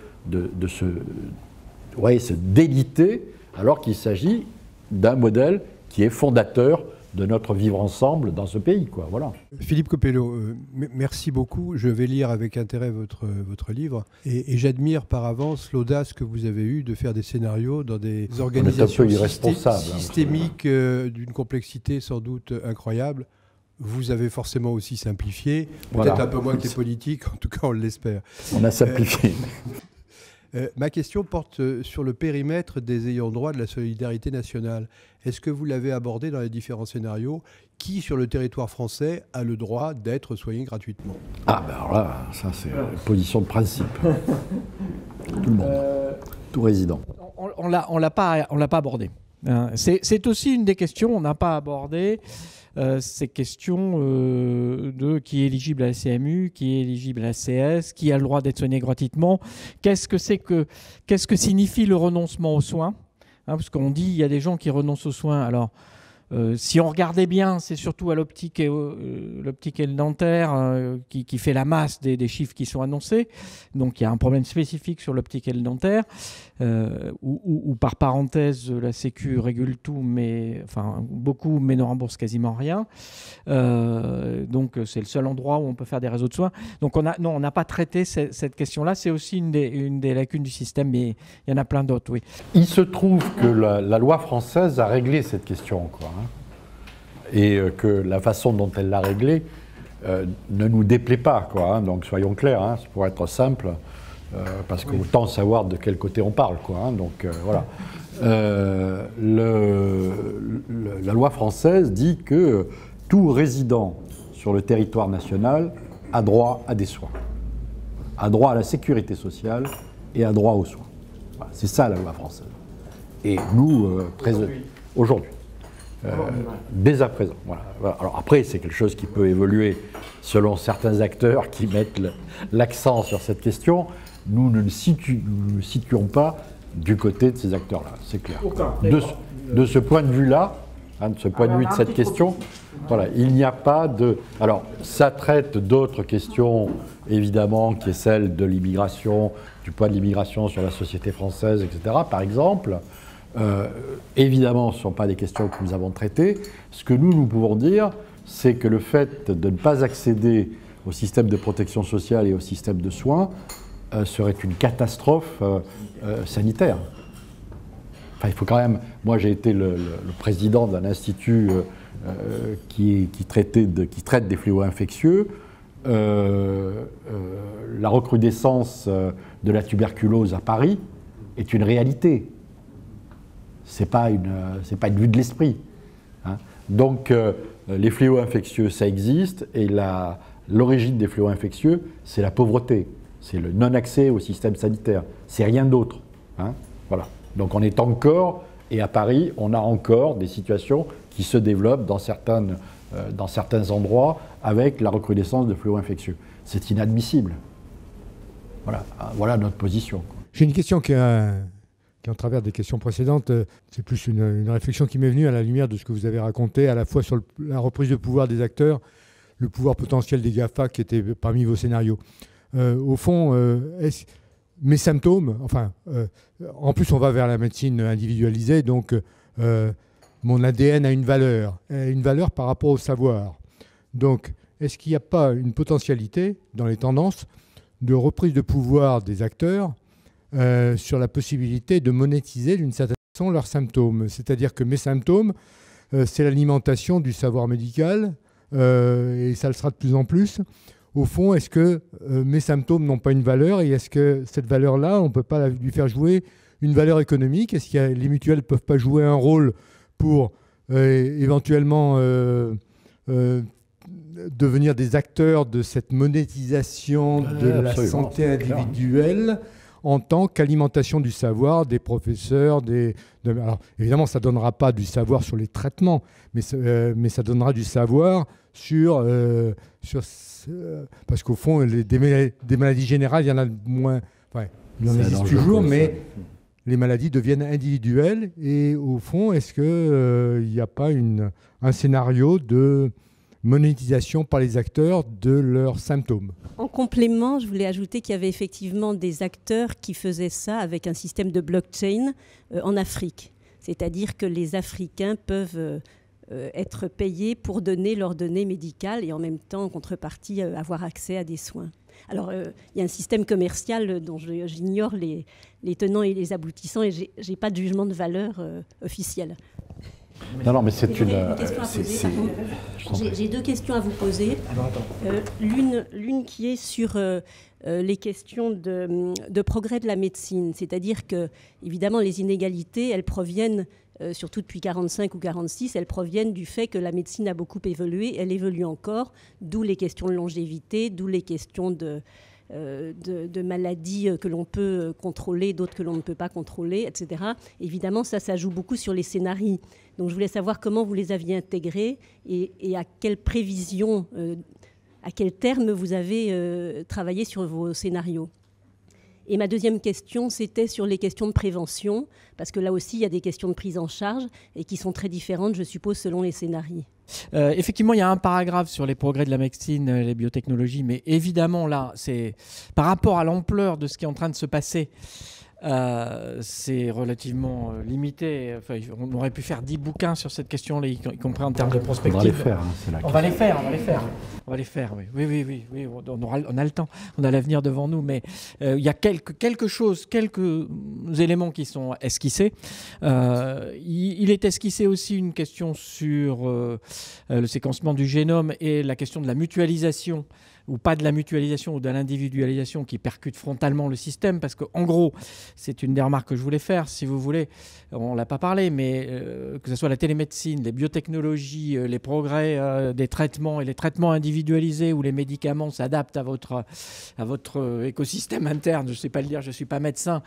Speaker 3: déliter, alors qu'il s'agit d'un modèle qui est fondateur de notre vivre ensemble dans ce pays, quoi. Voilà.
Speaker 5: Philippe Coppello, merci beaucoup. Je vais lire avec intérêt votre livre et j'admire par avance l'audace que vous avez eue de faire des scénarios dans des organisations systémiques d'une complexité sans doute incroyable. Vous avez forcément aussi simplifié, peut-être un peu moins que les politiques, en tout cas on l'espère.
Speaker 3: On a simplifié.
Speaker 5: Ma question porte sur le périmètre des ayants droit de la solidarité nationale. Est-ce que vous l'avez abordé dans les différents scénarios? Qui, sur le territoire français, a le droit d'être soigné gratuitement?
Speaker 3: Ah ben alors là, ça c'est une position de principe. Tout le monde, tout résident.
Speaker 2: On l'a pas abordé. C'est aussi une des questions, on n'a pas abordé ces questions de qui est éligible à la CMU, qui est éligible à la CS, qui a le droit d'être soigné gratuitement. Qu'est-ce que signifie le renoncement aux soins? Parce qu'on dit il y a des gens qui renoncent aux soins. Alors, si on regardait bien, c'est surtout à l'optique et le dentaire qui fait la masse des chiffres qui sont annoncés. Donc il y a un problème spécifique sur l'optique et le dentaire, où par parenthèse la Sécu régule tout, beaucoup, mais ne rembourse quasiment rien. Donc c'est le seul endroit où on peut faire des réseaux de soins. Donc on n'a pas traité cette question-là. C'est aussi une des lacunes du système, mais il y en a plein d'autres, oui.
Speaker 3: Il se trouve que la loi française a réglé cette question, quoi. Et que la façon dont elle l'a réglée ne nous déplaît pas, quoi, hein, donc soyons clairs, hein, pour être simple, parce qu'autant savoir de quel côté on parle, quoi, hein, donc voilà. La loi française dit que tout résident sur le territoire national a droit à des soins, a droit à la sécurité sociale et a droit aux soins. Voilà, c'est ça la loi française. Et nous, aujourd'hui, dès à présent. Voilà. Alors après, c'est quelque chose qui peut évoluer selon certains acteurs qui mettent l'accent sur cette question. Nous ne nous situons pas du côté de ces acteurs-là, c'est clair. De ce point de vue-là, hein, de ce point de vue de cette question, voilà, il n'y a pas de... Alors, ça traite d'autres questions, évidemment, qui est celle de l'immigration, du poids de l'immigration sur la société française, etc., par exemple. Évidemment, ce ne sont pas des questions que nous avons traitées. Ce que nous pouvons dire, c'est que le fait de ne pas accéder au système de protection sociale et au système de soins serait une catastrophe sanitaire. Enfin, il faut quand même... Moi, j'ai été le président d'un institut qui traite des fléaux infectieux. La recrudescence de la tuberculose à Paris est une réalité. C'est pas une vue de l'esprit. Hein. Donc, les fléaux infectieux, ça existe, et l'origine des fléaux infectieux, c'est la pauvreté, c'est le non-accès au système sanitaire, c'est rien d'autre. Hein. Voilà. Donc, on est encore, et à Paris, on a encore des situations qui se développent dans certains endroits avec la recrudescence de fléaux infectieux. C'est inadmissible. Voilà, voilà notre position.
Speaker 6: J'ai une question qui en travers des questions précédentes, c'est plus une réflexion qui m'est venue à la lumière de ce que vous avez raconté, à la fois sur la reprise de pouvoir des acteurs, le pouvoir potentiel des GAFA qui étaient parmi vos scénarios. Au fond, mes symptômes, enfin, en plus on va vers la médecine individualisée, donc mon ADN a une valeur par rapport au savoir. Donc, est-ce qu'il n'y a pas une potentialité dans les tendances de reprise de pouvoir des acteurs sur la possibilité de monétiser d'une certaine façon leurs symptômes? C'est-à-dire que mes symptômes, c'est l'alimentation du savoir médical, et ça le sera de plus en plus. Au fond, est-ce que mes symptômes n'ont pas une valeur, et est-ce que cette valeur-là, on ne peut pas lui faire jouer une valeur économique? Est-ce que les mutuelles ne peuvent pas jouer un rôle pour éventuellement devenir des acteurs de cette monétisation de la santé individuelle en tant qu'alimentation du savoir des professeurs, alors évidemment ça ne donnera pas du savoir sur les traitements, mais ça donnera du savoir sur parce qu'au fond des maladies générales, il y en a moins, enfin, il en existe toujours, mais les maladies deviennent individuelles, et au fond, est-ce qu'il n'y a pas un scénario de monétisation par les acteurs de leurs symptômes?
Speaker 7: En complément, je voulais ajouter qu'il y avait effectivement des acteurs qui faisaient ça avec un système de blockchain en Afrique. C'est-à-dire que les Africains peuvent être payés pour donner leurs données médicales et en même temps, en contrepartie, avoir accès à des soins. Alors, il y a un système commercial dont j'ignore les tenants et les aboutissants, et je n'ai pas de jugement de valeur officiel.
Speaker 3: Non, mais c'est une...
Speaker 7: J'ai deux questions à vous poser. L'une qui est sur les questions de progrès de la médecine. C'est-à-dire que, évidemment, les inégalités, elles proviennent, surtout depuis 1945 ou 1946, elles proviennent du fait que la médecine a beaucoup évolué. Elle évolue encore, d'où les questions de longévité, d'où les questions de maladies que l'on peut contrôler, d'autres que l'on ne peut pas contrôler, etc. Évidemment, ça joue beaucoup sur les scénarios. Donc, je voulais savoir comment vous les aviez intégrés et à quelle prévision, à quel terme vous avez travaillé sur vos scénarios. Et ma deuxième question, c'était sur les questions de prévention, parce que là aussi, il y a des questions de prise en charge et qui sont très différentes, je suppose, selon les scénarios.
Speaker 2: Effectivement, il y a un paragraphe sur les progrès de la médecine, les biotechnologies, mais évidemment, là, c'est par rapport à l'ampleur de ce qui est en train de se passer, c'est relativement limité. Enfin, on aurait pu faire 10 bouquins sur cette question-là, y compris en termes de prospective.
Speaker 3: On va les faire, hein, c'est la question.
Speaker 2: On va les faire, oui. Oui, on a le temps, on a l'avenir devant nous, mais il y a quelques éléments qui sont esquissés. Il est esquissé aussi une question sur le séquencement du génome et la question de la mutualisation, ou pas de la mutualisation ou de l'individualisation qui percute frontalement le système, parce qu'en gros, c'est une des remarques que je voulais faire, si vous voulez, on ne l'a pas parlé, mais que ce soit la télémédecine, les biotechnologies, les progrès des traitements et les traitements individualisés où les médicaments s'adaptent à votre écosystème interne, je ne sais pas le dire, je ne suis pas médecin,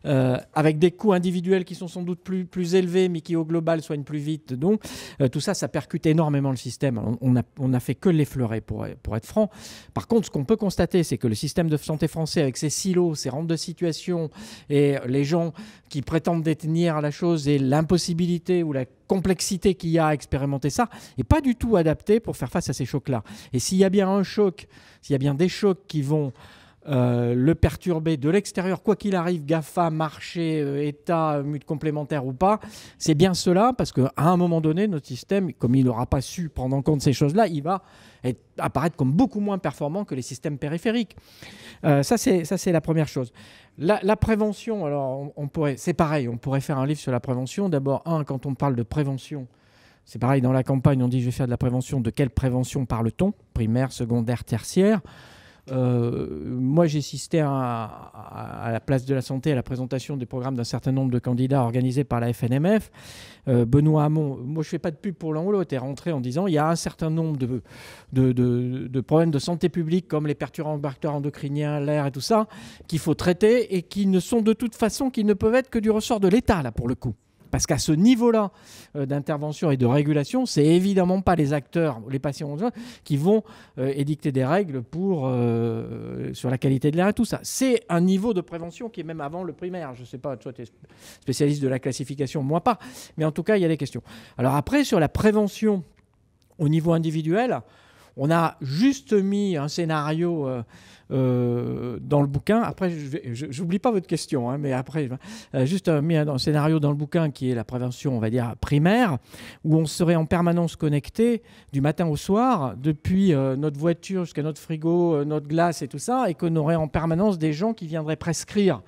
Speaker 2: avec des coûts individuels qui sont sans doute plus élevés, mais qui au global soignent plus vite. Donc, tout ça, ça percute énormément le système. On n'a fait que l'effleurer, pour être franc. Par contre, ce qu'on peut constater, c'est que le système de santé français, avec ses silos, ses rentes de situation, et les gens qui prétendent détenir la chose et l'impossibilité ou la complexité qu'il y a à expérimenter ça, n'est pas du tout adapté pour faire face à ces chocs-là. Et s'il y a bien un choc, s'il y a bien des chocs qui vont le perturber de l'extérieur, quoi qu'il arrive, GAFA, marché, État, mute complémentaire ou pas, c'est bien cela, parce qu'à un moment donné, notre système, comme il n'aura pas su prendre en compte ces choses-là, il va apparaître comme beaucoup moins performant que les systèmes périphériques. Ça, c'est la première chose. La prévention, alors c'est pareil, on pourrait faire un livre sur la prévention. D'abord, quand on parle de prévention, c'est pareil, dans la campagne, on dit je vais faire de la prévention. De quelle prévention parle-t-on? Primaire, secondaire, tertiaire. Moi, j'ai assisté à la place de la santé à la présentation des programmes d'un certain nombre de candidats organisés par la FNMF. Benoît Hamon, moi je ne fais pas de pub pour l'un ou l'autre, est rentré en disant il y a un certain nombre de problèmes de santé publique comme les perturbateurs endocriniens, l'air et tout ça, qu'il faut traiter et qui ne sont de toute façon, qui ne peuvent être que du ressort de l'État, là, pour le coup. Parce qu'à ce niveau-là d'intervention et de régulation, c'est évidemment pas les acteurs, les patients qui vont édicter des règles sur la qualité de l'air et tout ça. C'est un niveau de prévention qui est même avant le primaire. Je ne sais pas, toi tu es spécialiste de la classification, moi pas. Mais en tout cas, il y a des questions. Alors après, sur la prévention au niveau individuel, on a juste mis un scénario dans le bouquin. Après, je n'oublie pas votre question, hein, mais après, juste mis un scénario dans le bouquin qui est la prévention, on va dire, primaire, où on serait en permanence connecté du matin au soir, depuis notre voiture jusqu'à notre frigo, notre glace et tout ça, et qu'on aurait en permanence des gens qui viendraient prescrire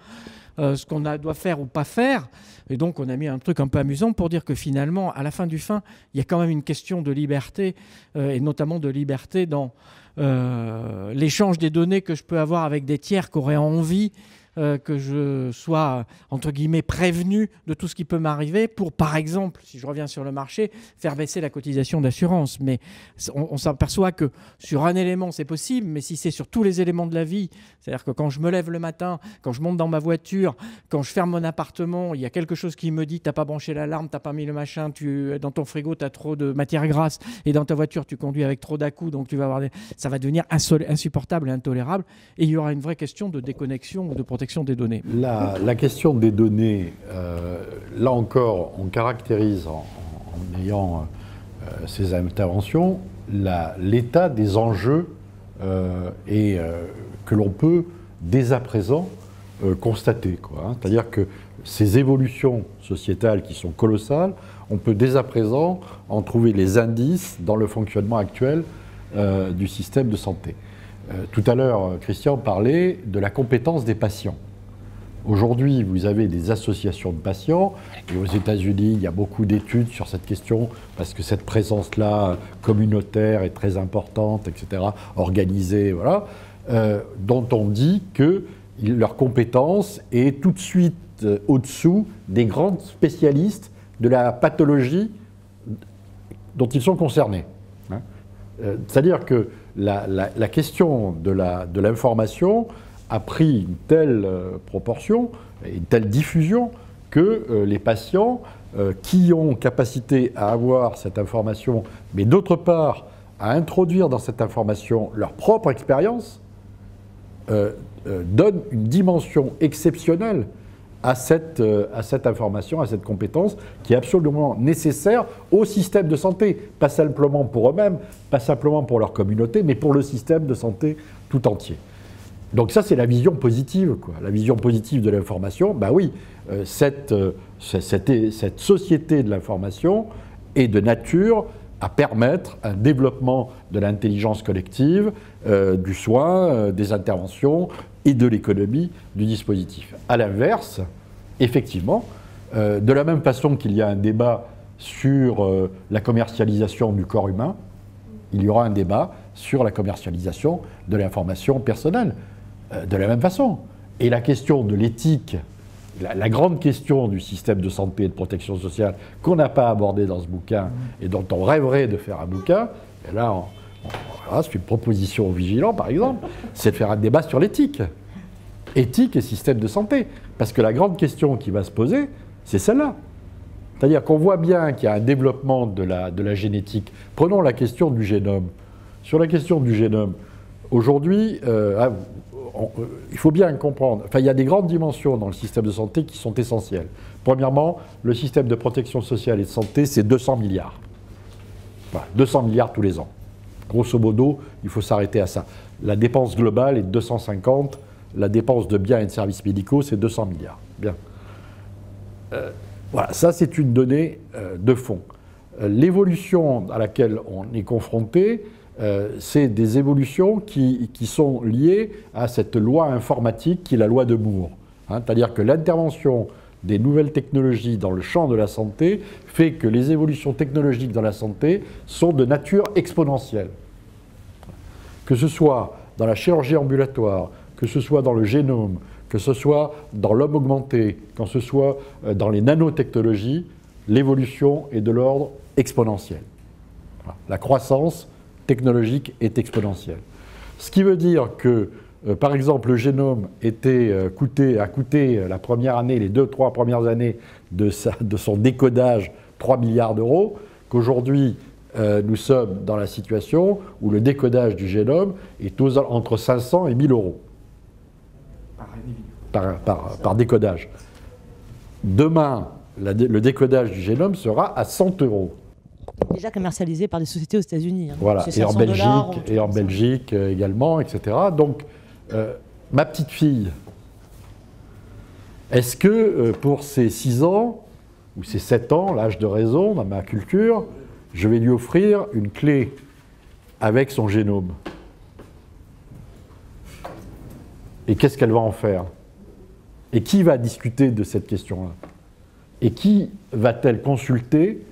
Speaker 2: ce qu'on doit faire ou pas faire. Et donc, on a mis un truc un peu amusant pour dire que finalement, à la fin du fin, il y a quand même une question de liberté, et notamment de liberté dans l'échange des données que je peux avoir avec des tiers qui auraient envie que je sois, entre guillemets, prévenu de tout ce qui peut m'arriver pour, par exemple, si je reviens sur le marché, faire baisser la cotisation d'assurance. Mais on s'aperçoit que sur un élément, c'est possible, mais si c'est sur tous les éléments de la vie, c'est-à-dire que quand je me lève le matin, quand je monte dans ma voiture, quand je ferme mon appartement, il y a quelque chose qui me dit « t'as pas branché l'alarme, t'as pas mis le machin, dans ton frigo, t'as trop de matière grasse, et dans ta voiture, tu conduis avec trop d'à-coups, donc tu vas avoir ça va devenir insupportable et intolérable. » Et il y aura une vraie question de déconnexion ou de protection des données.
Speaker 3: La question des données, là encore, on caractérise en ayant ces interventions l'état des enjeux que l'on peut dès à présent constater. C'est-à-dire que ces évolutions sociétales qui sont colossales, on peut dès à présent en trouver les indices dans le fonctionnement actuel du système de santé. Tout à l'heure, Christian parlait de la compétence des patients. Aujourd'hui, vous avez des associations de patients, et aux États-Unis, il y a beaucoup d'études sur cette question, parce que cette présence-là communautaire est très importante, etc., organisée, voilà, dont on dit que leur compétence est tout de suite au-dessous des grands spécialistes de la pathologie dont ils sont concernés. C'est-à-dire que la question de l'information a pris une telle proportion, une telle diffusion, que les patients qui ont capacité à avoir cette information, mais d'autre part à introduire dans cette information leur propre expérience, donnent une dimension exceptionnelle à cette information, à cette compétence qui est absolument nécessaire au système de santé, pas simplement pour eux-mêmes, pas simplement pour leur communauté, mais pour le système de santé tout entier. Donc ça, c'est la vision positive, quoi. La vision positive de l'information, ben oui, cette société de l'information est de nature à permettre un développement de l'intelligence collective, du soin, des interventions et de l'économie du dispositif. À l'inverse, effectivement, de la même façon qu'il y a un débat sur la commercialisation du corps humain, il y aura un débat sur la commercialisation de l'information personnelle, de la même façon. Et la question de l'éthique, la grande question du système de santé et de protection sociale qu'on n'a pas abordée dans ce bouquin et dont on rêverait de faire un bouquin, et là, c'est une proposition aux vigilants, par exemple, c'est de faire un débat sur l'éthique. Éthique et système de santé. Parce que la grande question qui va se poser, c'est celle-là. C'est-à-dire qu'on voit bien qu'il y a un développement de la génétique. Prenons la question du génome. Sur la question du génome, aujourd'hui, il faut bien comprendre, enfin, il y a des grandes dimensions dans le système de santé qui sont essentielles. Premièrement, le système de protection sociale et de santé, c'est 200 milliards. Voilà, 200 milliards tous les ans. Grosso modo, il faut s'arrêter à ça. La dépense globale est de 250, la dépense de biens et de services médicaux, c'est 200 milliards. Bien. Voilà, ça c'est une donnée de fond. L'évolution à laquelle on est confronté, c'est des évolutions qui sont liées à cette loi informatique qui est la loi de Moore. Hein, c'est-à-dire que l'intervention des nouvelles technologies dans le champ de la santé fait que les évolutions technologiques dans la santé sont de nature exponentielle. Que ce soit dans la chirurgie ambulatoire, que ce soit dans le génome, que ce soit dans l'homme augmenté, que ce soit dans les nanotechnologies, l'évolution est de l'ordre exponentiel. Voilà. La croissance technologique est exponentielle. Ce qui veut dire que, par exemple, le génome a coûté la première année, les 2-3 premières années de son décodage 3 milliards d'euros, qu'aujourd'hui, nous sommes dans la situation où le décodage du génome est entre 500 et 1000 euros. Par décodage. Demain, le décodage du génome sera à 100 euros.
Speaker 1: Déjà commercialisé par des sociétés aux États-Unis. Hein.
Speaker 3: Voilà, et en Belgique également, etc. Donc, ma petite fille, est-ce que pour ses 6 ans, ou ses 7 ans, l'âge de raison, dans ma culture, je vais lui offrir une clé avec son génome? Et qu'est-ce qu'elle va en faire? Et qui va discuter de cette question-là? Et qui va-t-elle consulter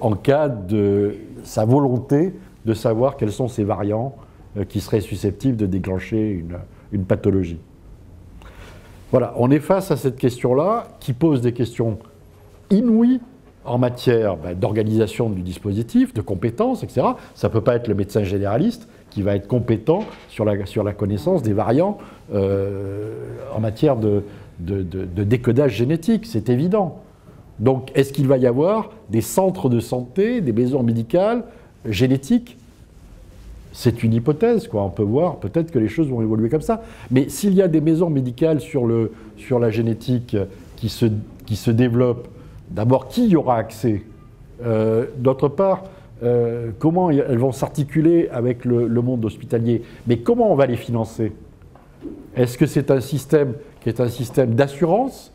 Speaker 3: en cas de sa volonté de savoir quels sont ces variants qui seraient susceptibles de déclencher une pathologie? Voilà, on est face à cette question-là qui pose des questions inouïes en matière d'organisation du dispositif, de compétences, etc. Ça ne peut pas être le médecin généraliste qui va être compétent sur la connaissance des variants en matière de décodage génétique, c'est évident. Donc, est-ce qu'il va y avoir des centres de santé, des maisons médicales génétiques? C'est une hypothèse, quoi. On peut voir, peut-être que les choses vont évoluer comme ça. Mais s'il y a des maisons médicales sur la génétique qui se développent, d'abord, qui y aura accès? D'autre part, comment elles vont s'articuler avec le monde hospitalier? Mais comment on va les financer? Est-ce que c'est un système qui est un système d'assurance?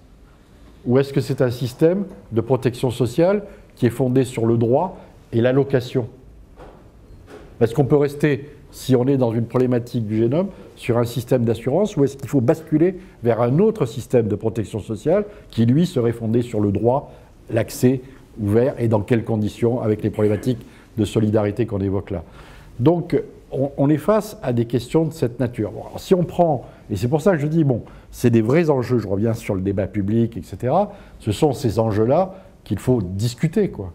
Speaker 3: Ou est-ce que c'est un système de protection sociale qui est fondé sur le droit et l'allocation? Est-ce qu'on peut rester, si on est dans une problématique du génome, sur un système d'assurance, ou est-ce qu'il faut basculer vers un autre système de protection sociale qui, lui, serait fondé sur le droit, l'accès ouvert, et dans quelles conditions, avec les problématiques de solidarité qu'on évoque là? Donc, on est face à des questions de cette nature. Bon, alors, si on prend, et c'est pour ça que je dis, bon, c'est des vrais enjeux, je reviens sur le débat public, etc. Ce sont ces enjeux-là qu'il faut discuter, quoi.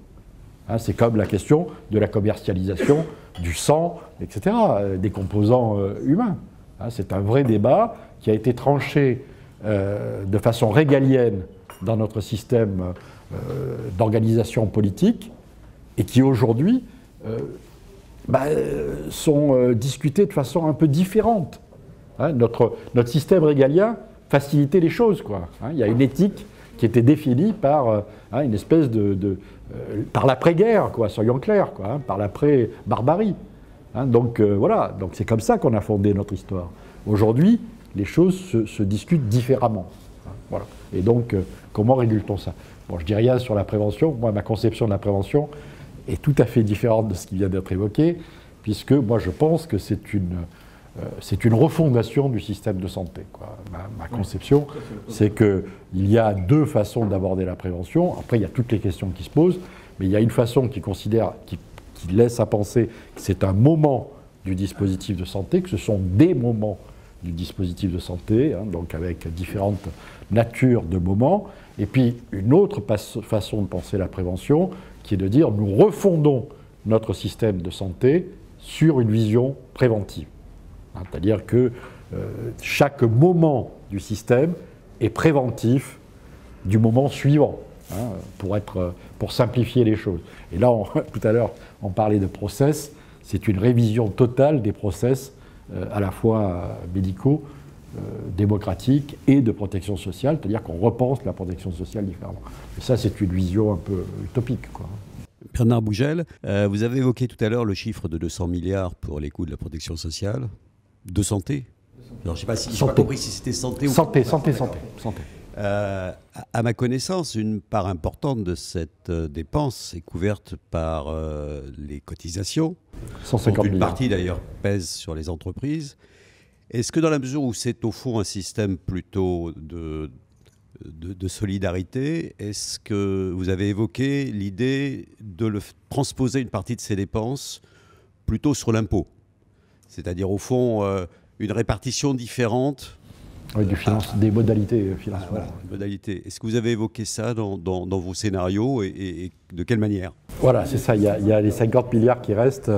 Speaker 3: Hein, c'est comme la question de la commercialisation du sang, etc., des composants humains. Hein, c'est un vrai débat qui a été tranché de façon régalienne dans notre système d'organisation politique et qui aujourd'hui sont discutés de façon un peu différente. Hein, notre système régalien facilitait les choses, quoi. Hein, il y a une éthique qui était définie par une espèce par l'après-guerre, quoi, soyons clairs, quoi, hein, par l'après-barbarie. Hein, donc voilà, donc c'est comme ça qu'on a fondé notre histoire. Aujourd'hui, les choses se discutent différemment. Voilà. Et donc, comment régule-t-on ça? Bon, je ne dis rien sur la prévention. Moi, ma conception de la prévention est tout à fait différente de ce qui vient d'être évoqué, puisque moi, je pense que c'est une refondation du système de santé, quoi. Ma conception, c'est qu'il y a deux façons d'aborder la prévention. Après, il y a toutes les questions qui se posent, mais il y a une façon qui laisse à penser que c'est un moment du dispositif de santé, que ce sont des moments du dispositif de santé, hein, donc avec différentes natures de moments. Et puis, une autre façon de penser la prévention, qui est de dire nous refondons notre système de santé sur une vision préventive. C'est-à-dire que chaque moment du système est préventif du moment suivant, hein, pour simplifier les choses. Et là, tout à l'heure, on parlait de process. C'est une révision totale des process, à la fois médicaux, démocratiques et de protection sociale, c'est-à-dire qu'on repense la protection sociale différemment. Et ça, c'est une vision un peu utopique, quoi.
Speaker 8: Bernard Bougel, vous avez évoqué tout à l'heure le chiffre de 200 milliards pour les coûts de la protection sociale, de santé. Alors, je n'ai pas compris si c'était santé ou...
Speaker 3: Santé.
Speaker 8: À ma connaissance, une part importante de cette dépense est couverte par les cotisations.
Speaker 3: 150
Speaker 8: une
Speaker 3: milliards.
Speaker 8: Partie d'ailleurs pèse sur les entreprises. Est-ce que dans la mesure où c'est au fond un système plutôt de solidarité, est-ce que vous avez évoqué l'idée de transposer une partie de ces dépenses plutôt sur l'impôt? C'est-à-dire au fond une répartition différente.
Speaker 3: Oui, des modalités financement.
Speaker 8: Voilà, modalités. Est-ce que vous avez évoqué ça dans vos scénarios et de quelle manière?
Speaker 3: Voilà, c'est ça. Il y a les 50 milliards qui restent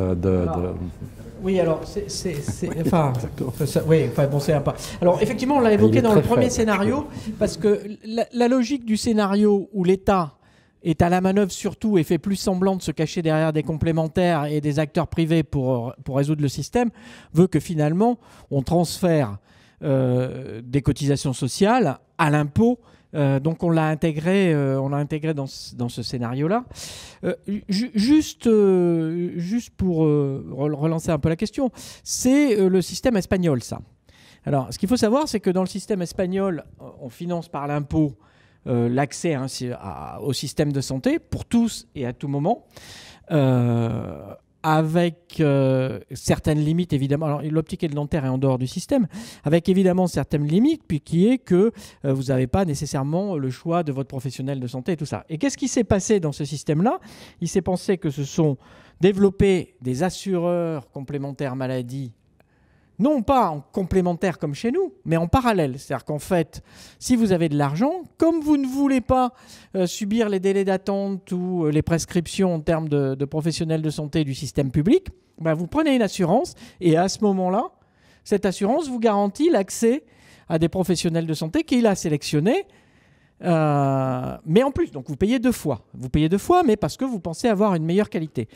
Speaker 2: Oui, alors, c'est un pas. Alors, effectivement, on l'a évoqué dans le premier scénario, parce que la logique du scénario où l'État est à la manœuvre surtout et fait plus semblant de se cacher derrière des complémentaires et des acteurs privés pour résoudre le système, veut que finalement, on transfère des cotisations sociales à l'impôt. Donc on l'a intégré dans ce scénario-là. Juste pour relancer un peu la question, c'est le système espagnol, ça. Alors, ce qu'il faut savoir, c'est que dans le système espagnol, on finance par l'impôt l'accès au système de santé pour tous et à tout moment. Avec certaines limites, évidemment. Alors, l'optique et le dentaire est en dehors du système, avec évidemment certaines limites, puis qui est que vous n'avez pas nécessairement le choix de votre professionnel de santé et tout ça. Et qu'est-ce qui s'est passé dans ce système-là? Il s'est pensé que se sont développés des assureurs complémentaires maladie, non pas en complémentaire comme chez nous, mais en parallèle. C'est-à-dire qu'en fait, si vous avez de l'argent, comme vous ne voulez pas subir les délais d'attente ou les prescriptions en termes de professionnels de santé du système public, ben vous prenez une assurance et à ce moment-là, cette assurance vous garantit l'accès à des professionnels de santé qu'il a sélectionnés. Mais en plus, donc vous payez deux fois. Vous payez deux fois, mais parce que vous pensez avoir une meilleure qualité.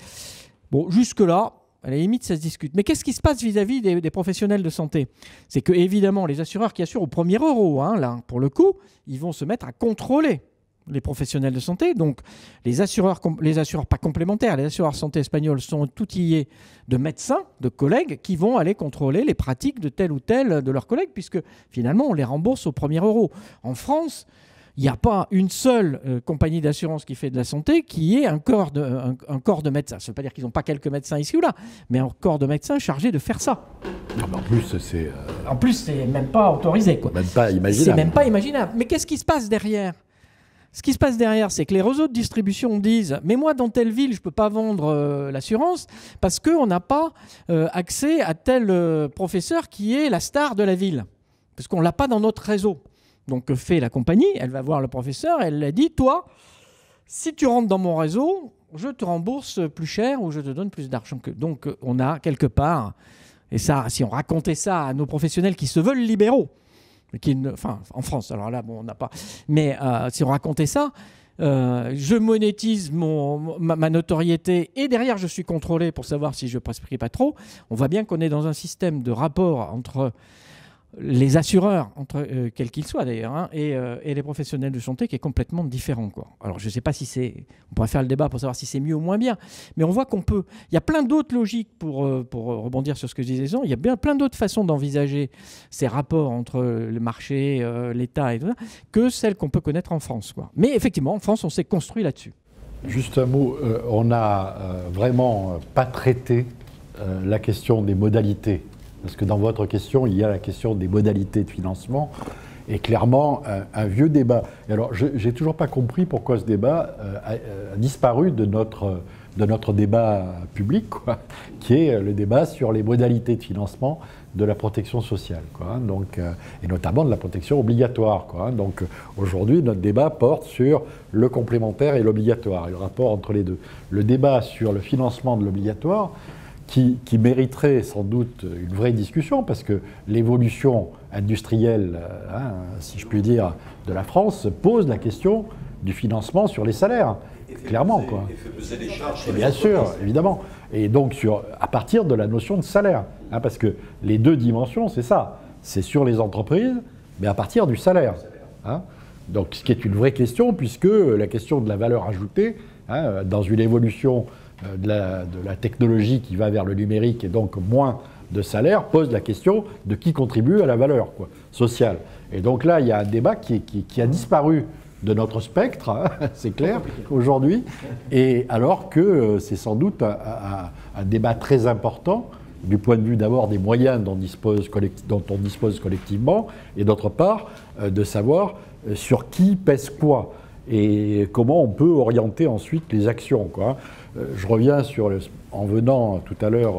Speaker 2: Bon, jusque-là, à la limite, ça se discute. Mais qu'est-ce qui se passe vis-à-vis des professionnels de santé? C'est que, évidemment, les assureurs qui assurent au premier euro, hein, là, pour le coup, ils vont se mettre à contrôler les professionnels de santé. Donc, les assureurs pas complémentaires, les assureurs santé espagnols sont outillés de médecins, de collègues, qui vont aller contrôler les pratiques de tel ou tel de leurs collègues, puisque, finalement, on les rembourse au premier euro. En France, il n'y a pas une seule compagnie d'assurance qui fait de la santé qui ait un corps de médecins. Ça ne veut pas dire qu'ils n'ont pas quelques médecins ici ou là, mais un corps de médecins chargé de faire ça.
Speaker 3: En plus, c'est...
Speaker 2: En plus, c'est même pas autorisé, quoi.
Speaker 3: Même pas imaginable.
Speaker 2: C'est même pas imaginable. Mais qu'est-ce qui se passe derrière? Ce qui se passe derrière, c'est que les réseaux de distribution disent « Mais moi, dans telle ville, je ne peux pas vendre l'assurance parce qu'on n'a pas accès à tel professeur qui est la star de la ville. Parce qu'on ne l'a pas dans notre réseau. » Donc, que fait la compagnie? Elle va voir le professeur, elle lui dit, toi, si tu rentres dans mon réseau, je te rembourse plus cher ou je te donne plus d'argent que... Donc, on a quelque part, et ça, si on racontait ça à nos professionnels qui se veulent libéraux, enfin, en France, alors là, bon, on n'a pas... Mais si on racontait ça, je monétise ma notoriété et derrière, je suis contrôlé pour savoir si je prescris pas trop, on voit bien qu'on est dans un système de rapport entre... les assureurs, quels qu'ils soient d'ailleurs, hein, et les professionnels de santé, qui est complètement différent, quoi. Alors je ne sais pas si c'est... On pourrait faire le débat pour savoir si c'est mieux ou moins bien, mais on voit qu'on peut... Il y a plein d'autres logiques, pour rebondir sur ce que je disais, il y a bien plein d'autres façons d'envisager ces rapports entre le marché, l'État et tout ça, que celles qu'on peut connaître en France, quoi. Mais effectivement, en France, on s'est construit là-dessus.
Speaker 3: Juste un mot, on n'a vraiment pas traité la question des modalités. Parce que dans votre question, il y a la question des modalités de financement et clairement un vieux débat. Et alors, je n'ai toujours pas compris pourquoi ce débat a disparu de notre débat public, quoi, qui est le débat sur les modalités de financement de la protection sociale, quoi, donc, et notamment de la protection obligatoire, quoi. Donc aujourd'hui, notre débat porte sur le complémentaire et l'obligatoire, et le rapport entre les deux. Le débat sur le financement de l'obligatoire, qui mériterait sans doute une vraie discussion, parce que l'évolution industrielle, si je puis dire, de la France pose la question du financement sur les salaires, clairement, quoi.
Speaker 8: Et fait peser les charges.
Speaker 3: Et bien sûr, évidemment. Et donc, à partir de la notion de salaire, parce que les deux dimensions, c'est ça. C'est sur les entreprises, mais à partir du salaire. Donc, ce qui est une vraie question, puisque la question de la valeur ajoutée, dans une évolution de la technologie qui va vers le numérique et donc moins de salaire, pose la question de qui contribue à la valeur, quoi, sociale. Et donc là, il y a un débat qui a disparu de notre spectre, c'est clair, aujourd'hui, et alors que c'est sans doute un débat très important du point de vue d'abord des moyens dont on dispose collectivement, et d'autre part de savoir sur qui pèse quoi, et comment on peut orienter ensuite les actions, quoi. Je reviens en venant tout à l'heure,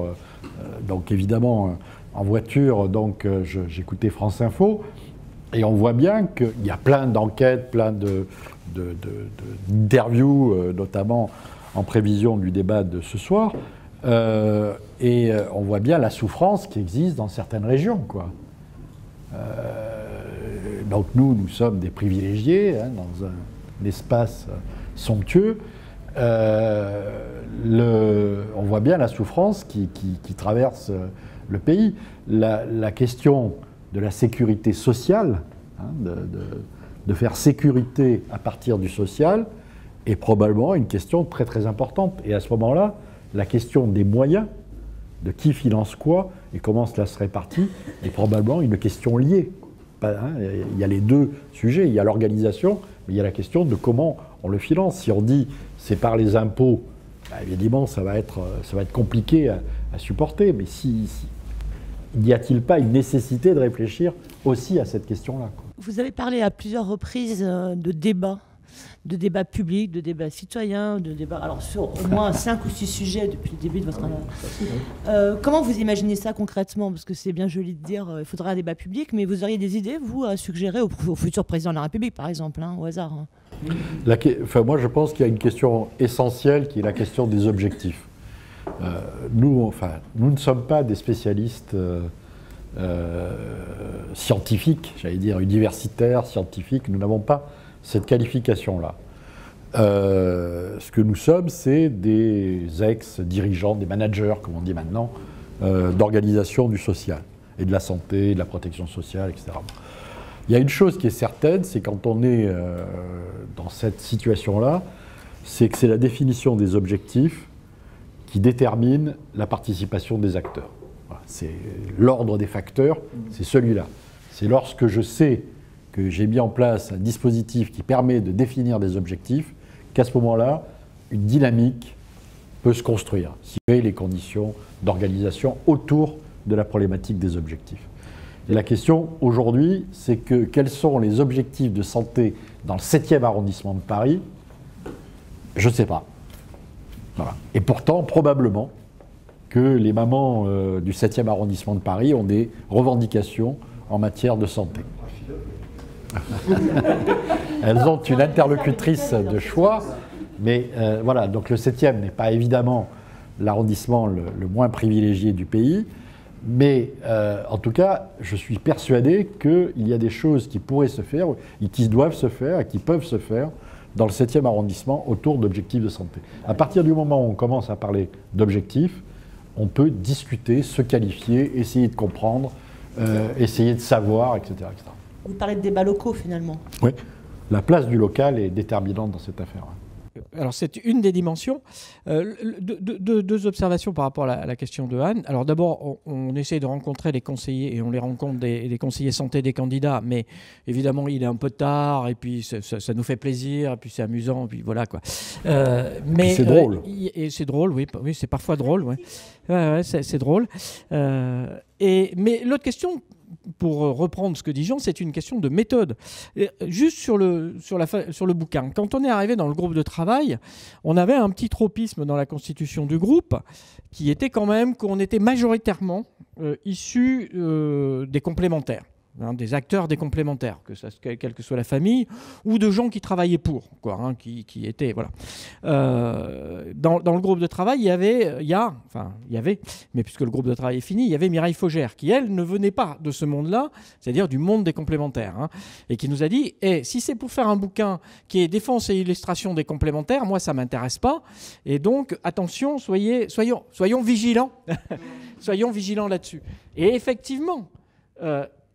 Speaker 3: donc évidemment en voiture, donc j'écoutais France Info, et on voit bien qu'il y a plein d'enquêtes, plein d'interviews, notamment en prévision du débat de ce soir, et on voit bien la souffrance qui existe dans certaines régions, quoi. Donc nous sommes des privilégiés, dans un espace somptueux. On voit bien la souffrance qui traverse le pays. La question de la sécurité sociale, de faire sécurité à partir du social, est probablement une question très très importante. Et à ce moment-là, la question des moyens, de qui finance quoi et comment cela se répartit, est probablement une question liée. Il y a les deux sujets, il y a l'organisation, mais il y a la question de comment on le finance. Si on dit c'est par les impôts, évidemment ça va être compliqué à supporter, mais n'y a-t-il pas une nécessité de réfléchir aussi à cette question-là, quoi.
Speaker 1: Vous avez parlé à plusieurs reprises de débats publics, de débats citoyens, de débats, alors sur au moins 5 ou 6 sujets depuis le début de votre... comment vous imaginez ça concrètement? Parce que c'est bien joli de dire il faudra un débat public, mais vous auriez des idées, vous, à suggérer au futur président de la République, par exemple, au hasard?
Speaker 3: Moi, je pense qu'il y a une question essentielle qui est la question des objectifs. Nous ne sommes pas des spécialistes scientifiques, j'allais dire universitaires, scientifiques, nous n'avons pas cette qualification-là. Ce que nous sommes, c'est des ex-dirigeants, des managers, comme on dit maintenant, d'organisation du social, et de la santé, de la protection sociale, etc. Il y a une chose qui est certaine, c'est quand on est dans cette situation-là, c'est que c'est la définition des objectifs qui détermine la participation des acteurs. Voilà, c'est l'ordre des facteurs, c'est celui-là. C'est lorsque je sais que j'ai mis en place un dispositif qui permet de définir des objectifs, qu'à ce moment-là, une dynamique peut se construire, si vous avez les conditions d'organisation autour de la problématique des objectifs. Et la question aujourd'hui, c'est que quels sont les objectifs de santé dans le 7e arrondissement de Paris? Je ne sais pas. Voilà. Et pourtant, probablement que les mamans du 7e arrondissement de Paris ont des revendications en matière de santé. Elles ont une interlocutrice de choix, mais voilà, donc le 7e n'est pas évidemment l'arrondissement le moins privilégié du pays, mais en tout cas, je suis persuadé qu'il y a des choses qui pourraient se faire, et qui doivent se faire, et qui peuvent se faire dans le 7e arrondissement autour d'objectifs de santé. À partir du moment où on commence à parler d'objectifs, on peut discuter, se qualifier, essayer de comprendre essayer de savoir, etc., etc.
Speaker 1: Vous parlez de débats locaux, finalement.
Speaker 3: Oui, la place du local est déterminante dans cette affaire.
Speaker 2: Alors c'est une des dimensions. Deux observations par rapport à la question de Anne. Alors d'abord, on essaie de rencontrer les conseillers, et on les rencontre des conseillers santé des candidats, mais évidemment il est un peu tard, et puis ça nous fait plaisir, et puis c'est amusant, et puis voilà quoi.
Speaker 3: Mais c'est drôle.
Speaker 2: Et c'est drôle, oui, c'est parfois drôle, ouais. Ouais, c'est drôle. Mais l'autre question, pour reprendre ce que dit Jean, c'est une question de méthode. Et juste sur le bouquin, quand on est arrivé dans le groupe de travail, on avait un petit tropisme dans la constitution du groupe qui était quand même qu'on était majoritairement issus des complémentaires. Des acteurs des complémentaires, quelle que soit la famille, ou de gens qui travaillaient pour, quoi, qui étaient, voilà. Dans le groupe de travail, il y avait, mais puisque le groupe de travail est fini, il y avait Mireille Faugère, qui, elle, ne venait pas de ce monde-là, c'est-à-dire du monde des complémentaires, et qui nous a dit, si c'est pour faire un bouquin qui est défense et illustration des complémentaires, moi, ça ne m'intéresse pas, et donc, attention, soyons vigilants, soyons vigilants là-dessus. Et effectivement,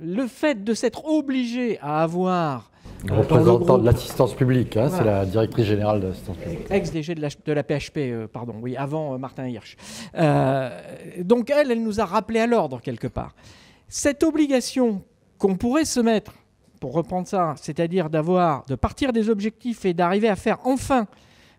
Speaker 2: le fait de s'être obligé à avoir...
Speaker 3: représentant de l'assistance publique, voilà. C'est la directrice générale de l'assistance publique.
Speaker 2: Ex-DG de la PHP, pardon, oui, avant Martin Hirsch. Donc elle nous a rappelé à l'ordre quelque part. Cette obligation qu'on pourrait se mettre, pour reprendre ça, c'est-à-dire de partir des objectifs et d'arriver à faire enfin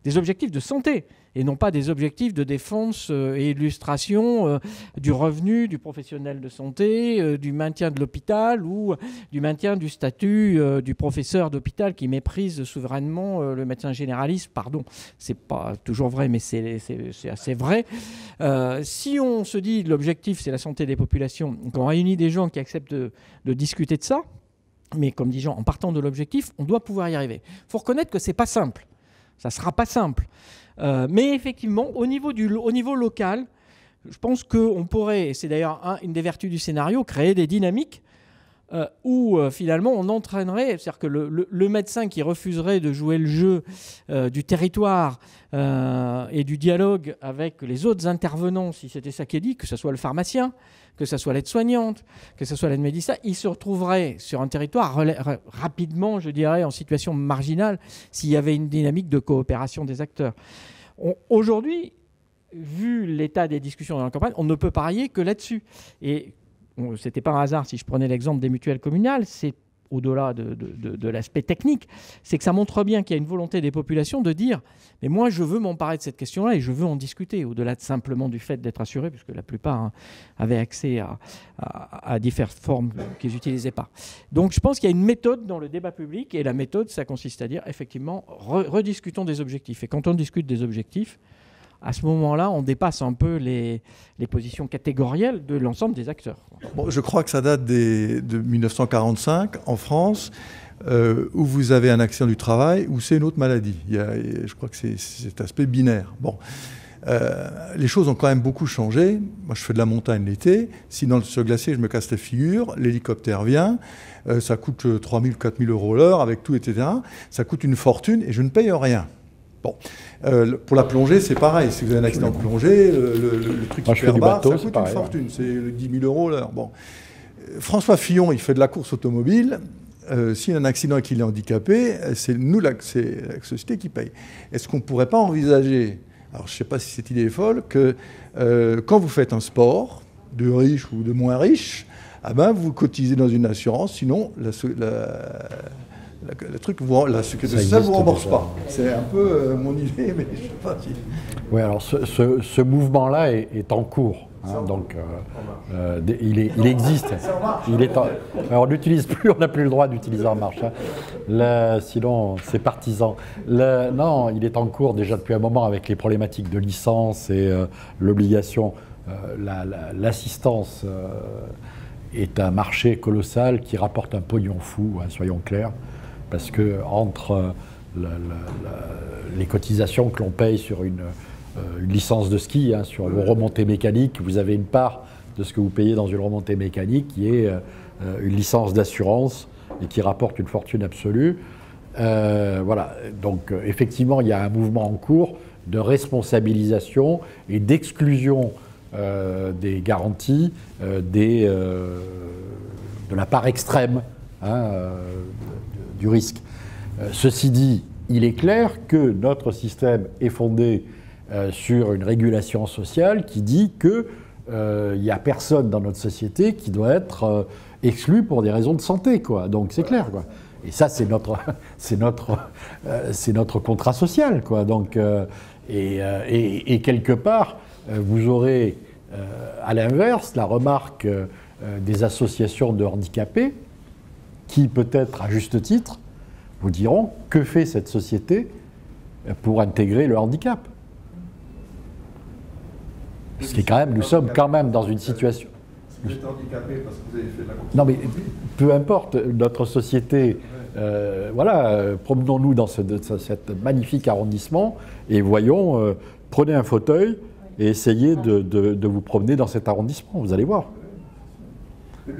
Speaker 2: des objectifs de santé, et non pas des objectifs de défense et illustration du revenu du professionnel de santé, du maintien de l'hôpital ou du maintien du statut du professeur d'hôpital qui méprise souverainement le médecin généraliste. Pardon, c'est pas toujours vrai, mais c'est assez vrai. Si on se dit l'objectif c'est la santé des populations, qu'on réunit des gens qui acceptent de discuter de ça, mais comme dit Jean, en partant de l'objectif, on doit pouvoir y arriver. Il faut reconnaître que c'est pas simple. Ça ne sera pas simple. Mais effectivement, au niveau local, je pense qu'on pourrait, et c'est d'ailleurs une des vertus du scénario, créer des dynamiques où finalement on entraînerait, c'est-à-dire que le médecin qui refuserait de jouer le jeu du territoire et du dialogue avec les autres intervenants, si c'était ça qui est dit, que ce soit le pharmacien, que ce soit l'aide-soignante, que ce soit l'aide-médecin, il se retrouverait sur un territoire rapidement, je dirais, en situation marginale s'il y avait une dynamique de coopération des acteurs. Aujourd'hui, vu l'état des discussions dans la campagne, on ne peut parier que là-dessus. Et ce n'était pas un hasard si je prenais l'exemple des mutuelles communales, c'est au-delà de l'aspect technique, c'est que ça montre bien qu'il y a une volonté des populations de dire « mais moi je veux m'emparer de cette question-là et je veux en discuter », au-delà de simplement du fait d'être assuré, puisque la plupart avaient accès à différentes formes qu'ils n'utilisaient pas. Donc je pense qu'il y a une méthode dans le débat public, et la méthode, ça consiste à dire effectivement, rediscutons des objectifs. Et quand on discute des objectifs, à ce moment-là, on dépasse un peu les positions catégorielles de l'ensemble des acteurs.
Speaker 4: Bon, je crois que ça date de 1945 en France, où vous avez un accident du travail ou c'est une autre maladie. Je crois que c'est cet aspect binaire. Bon. Les choses ont quand même beaucoup changé. Moi, je fais de la montagne l'été. Si dans ce glacier, je me casse la figure, l'hélicoptère vient. Ça coûte 3 000, 4 000 € l'heure avec tout, etc. Ça coûte une fortune et je ne paye rien. Bon, pour la plongée, c'est pareil. Si vous avez un accident de plongée, le truc hyper bas, ça coûte une fortune. C'est 10 000 € l'heure. Bon. François Fillon, il fait de la course automobile. S'il y a un accident et qu'il est handicapé, c'est la société qui paye. Est-ce qu'on ne pourrait pas envisager, alors je ne sais pas si cette idée est folle, que quand vous faites un sport, de riche ou de moins riche, ah ben, vous cotisez dans une assurance, sinon la sécurité sociale ne vous rembourse pas. C'est un peu mon idée, mais je ne sais pas si...
Speaker 3: Oui, alors ce mouvement-là est en cours. Donc, il existe. Alors, on n'utilise plus, on n'a plus le droit d'utiliser En Marche. Sinon, c'est partisan. Non, il est en cours déjà depuis un moment avec les problématiques de licence et l'obligation. L'assistance est un marché colossal qui rapporte un pognon fou, soyons clairs. Parce que entre les cotisations que l'on paye sur une licence de ski, sur vos remontées mécaniques, vous avez une part de ce que vous payez dans une remontée mécanique qui est une licence d'assurance et qui rapporte une fortune absolue. Voilà. Donc effectivement, il y a un mouvement en cours de responsabilisation et d'exclusion des garanties de la part extrême du risque. Ceci dit, il est clair que notre système est fondé sur une régulation sociale qui dit qu'il n'y a personne dans notre société qui doit être exclu pour des raisons de santé, quoi. Donc c'est clair, quoi. Et ça, c'est notre contrat social, quoi. Donc, et quelque part, vous aurez à l'inverse la remarque des associations de handicapés qui, peut-être à juste titre, vous diront que fait cette société pour intégrer le handicap. Parce que quand même, nous sommes quand même dans une situation.
Speaker 4: Vous êtes handicapé parce que vous avez fait de la construction.
Speaker 3: Non, mais peu importe, notre société. Voilà, promenons-nous dans cet magnifique arrondissement et voyons, prenez un fauteuil et essayez de vous promener dans cet arrondissement, vous allez voir.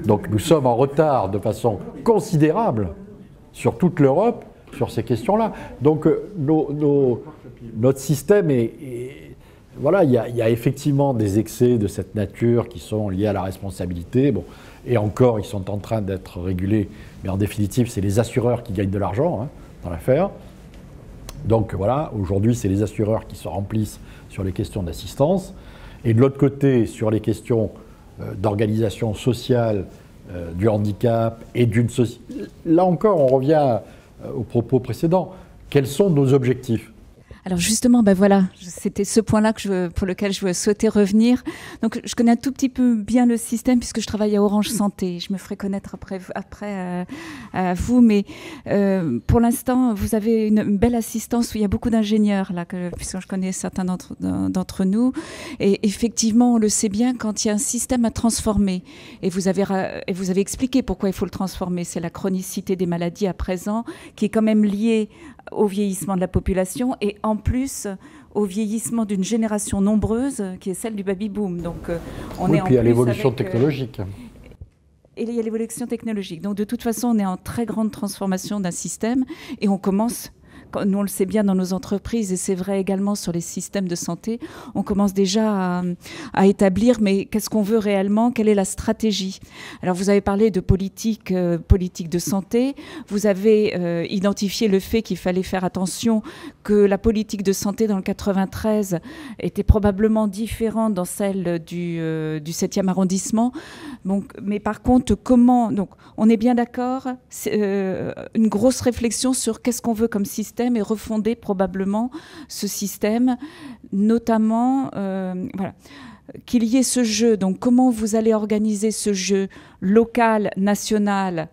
Speaker 3: Donc nous sommes en retard de façon considérable sur toute l'Europe sur ces questions-là. Donc notre système voilà, il y a effectivement des excès de cette nature qui sont liés à la responsabilité. Bon, et encore, ils sont en train d'être régulés, mais en définitive, c'est les assureurs qui gagnent de l'argent dans l'affaire. Donc voilà, aujourd'hui, c'est les assureurs qui se remplissent sur les questions d'assistance. Et de l'autre côté, sur les questions d'organisation sociale du handicap et d'une société. Là encore, on revient aux propos précédents. Quels sont nos objectifs ?
Speaker 9: Alors justement, ben voilà, c'était ce point-là pour lequel je souhaitais revenir. Donc je connais un tout petit peu bien le système puisque je travaille à Orange Santé. Je me ferai connaître après vous, mais pour l'instant, vous avez une belle assistance où il y a beaucoup d'ingénieurs là, puisque je connais certains d'entre nous. Et effectivement, on le sait bien quand il y a un système à transformer. Et vous avez expliqué pourquoi il faut le transformer. C'est la chronicité des maladies à présent qui est quand même liée au vieillissement de la population et en plus au vieillissement d'une génération nombreuse qui est celle du baby-boom. Donc, on est en
Speaker 3: puis il y a
Speaker 9: plus
Speaker 3: l'évolution
Speaker 9: avec,
Speaker 3: technologique.
Speaker 9: Et il y a l'évolution technologique. Donc de toute façon, on est en très grande transformation d'un système et on commence... Nous, on le sait bien dans nos entreprises, et c'est vrai également sur les systèmes de santé, on commence déjà à établir, mais qu'est-ce qu'on veut réellement ? Quelle est la stratégie ? Alors, vous avez parlé de politique de santé. Vous avez identifié le fait qu'il fallait faire attention que la politique de santé dans le 93 était probablement différente dans celle du 7e arrondissement. Donc, mais par contre, comment... Donc, on est bien d'accord, une grosse réflexion sur qu'est-ce qu'on veut comme système et refonder probablement ce système, notamment voilà, qu'il y ait ce jeu. Donc comment vous allez organiser ce jeu local, national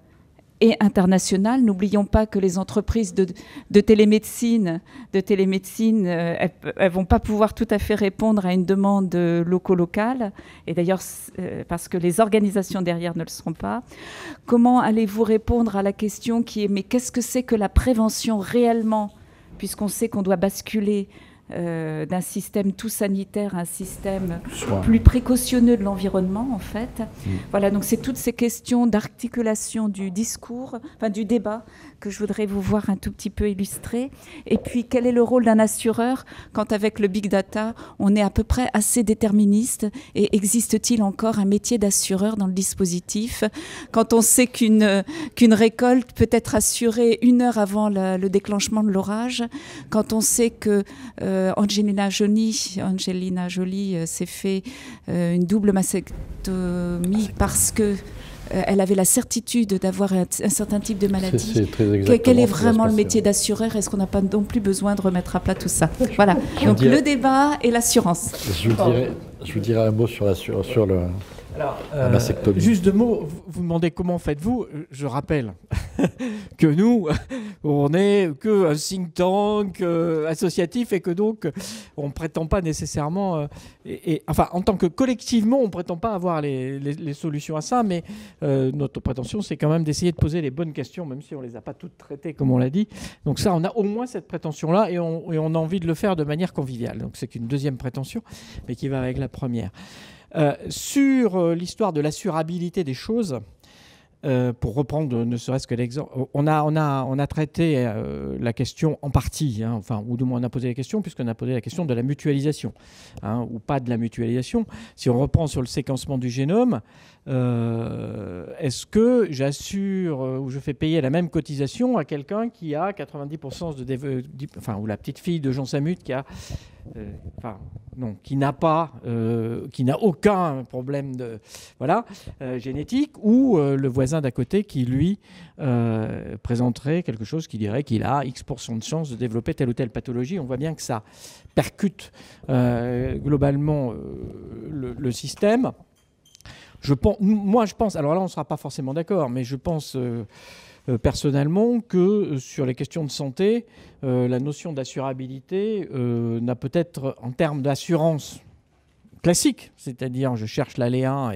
Speaker 9: et international. N'oublions pas que les entreprises de télémédecine, elles vont pas pouvoir tout à fait répondre à une demande locale. Et d'ailleurs, parce que les organisations derrière ne le seront pas. Comment allez-vous répondre à la question qui est, mais qu'est-ce que c'est que la prévention réellement, puisqu'on sait qu'on doit basculer d'un système tout sanitaire à un système plus précautionneux de l'environnement, en fait. Voilà, donc c'est toutes ces questions d'articulation du discours, enfin du débat, que je voudrais vous voir un tout petit peu illustrer. Et puis, quel est le rôle d'un assureur quand, avec le big data, on est à peu près assez déterministe, et existe-t-il encore un métier d'assureur dans le dispositif quand on sait qu'une récolte peut être assurée 1 heure avant le déclenchement de l'orage, quand on sait que Angelina Jolie s'est fait une double mastectomie parce que elle avait la certitude d'avoir un certain type de maladie. Quel est vraiment le métier d'assureur ? Est-ce qu'on n'a pas non plus besoin de remettre à plat tout ça ? Voilà. Donc le débat et l'assurance.
Speaker 3: Je vous dirais un mot sur la mastectomie.
Speaker 2: Juste 2 mots. Vous demandez comment faites-vous ? Je rappelle que nous, on n'est qu'un think tank associatif et que donc on ne prétend pas nécessairement, enfin en tant que collectivement, on ne prétend pas avoir les solutions à ça, mais notre prétention, c'est quand même d'essayer de poser les bonnes questions, même si on ne les a pas toutes traitées comme on l'a dit. Donc ça, on a au moins cette prétention-là et on a envie de le faire de manière conviviale. Donc c'est une deuxième prétention, mais qui va avec la première. Sur l'histoire de l'assurabilité des choses, pour reprendre ne serait-ce que l'exemple, on a traité la question en partie, hein, enfin, ou du moins on a posé la question, puisqu'on a posé la question de la mutualisation, hein, ou pas de la mutualisation. Si on reprend sur le séquencement du génome, est-ce que j'assure ou je fais payer la même cotisation à quelqu'un qui a 90% ou la petite fille de Jean Samut qui a... qui n'a aucun problème génétique, ou le voisin d'à côté qui, lui, présenterait quelque chose qui dirait qu'il a X% de chance de développer telle ou telle pathologie. On voit bien que ça percute globalement le système. Moi, je pense, alors là, on ne sera pas forcément d'accord, mais je pense... personnellement, que sur les questions de santé, la notion d'assurabilité n'a peut-être, en termes d'assurance classique, c'est-à-dire je cherche l'aléa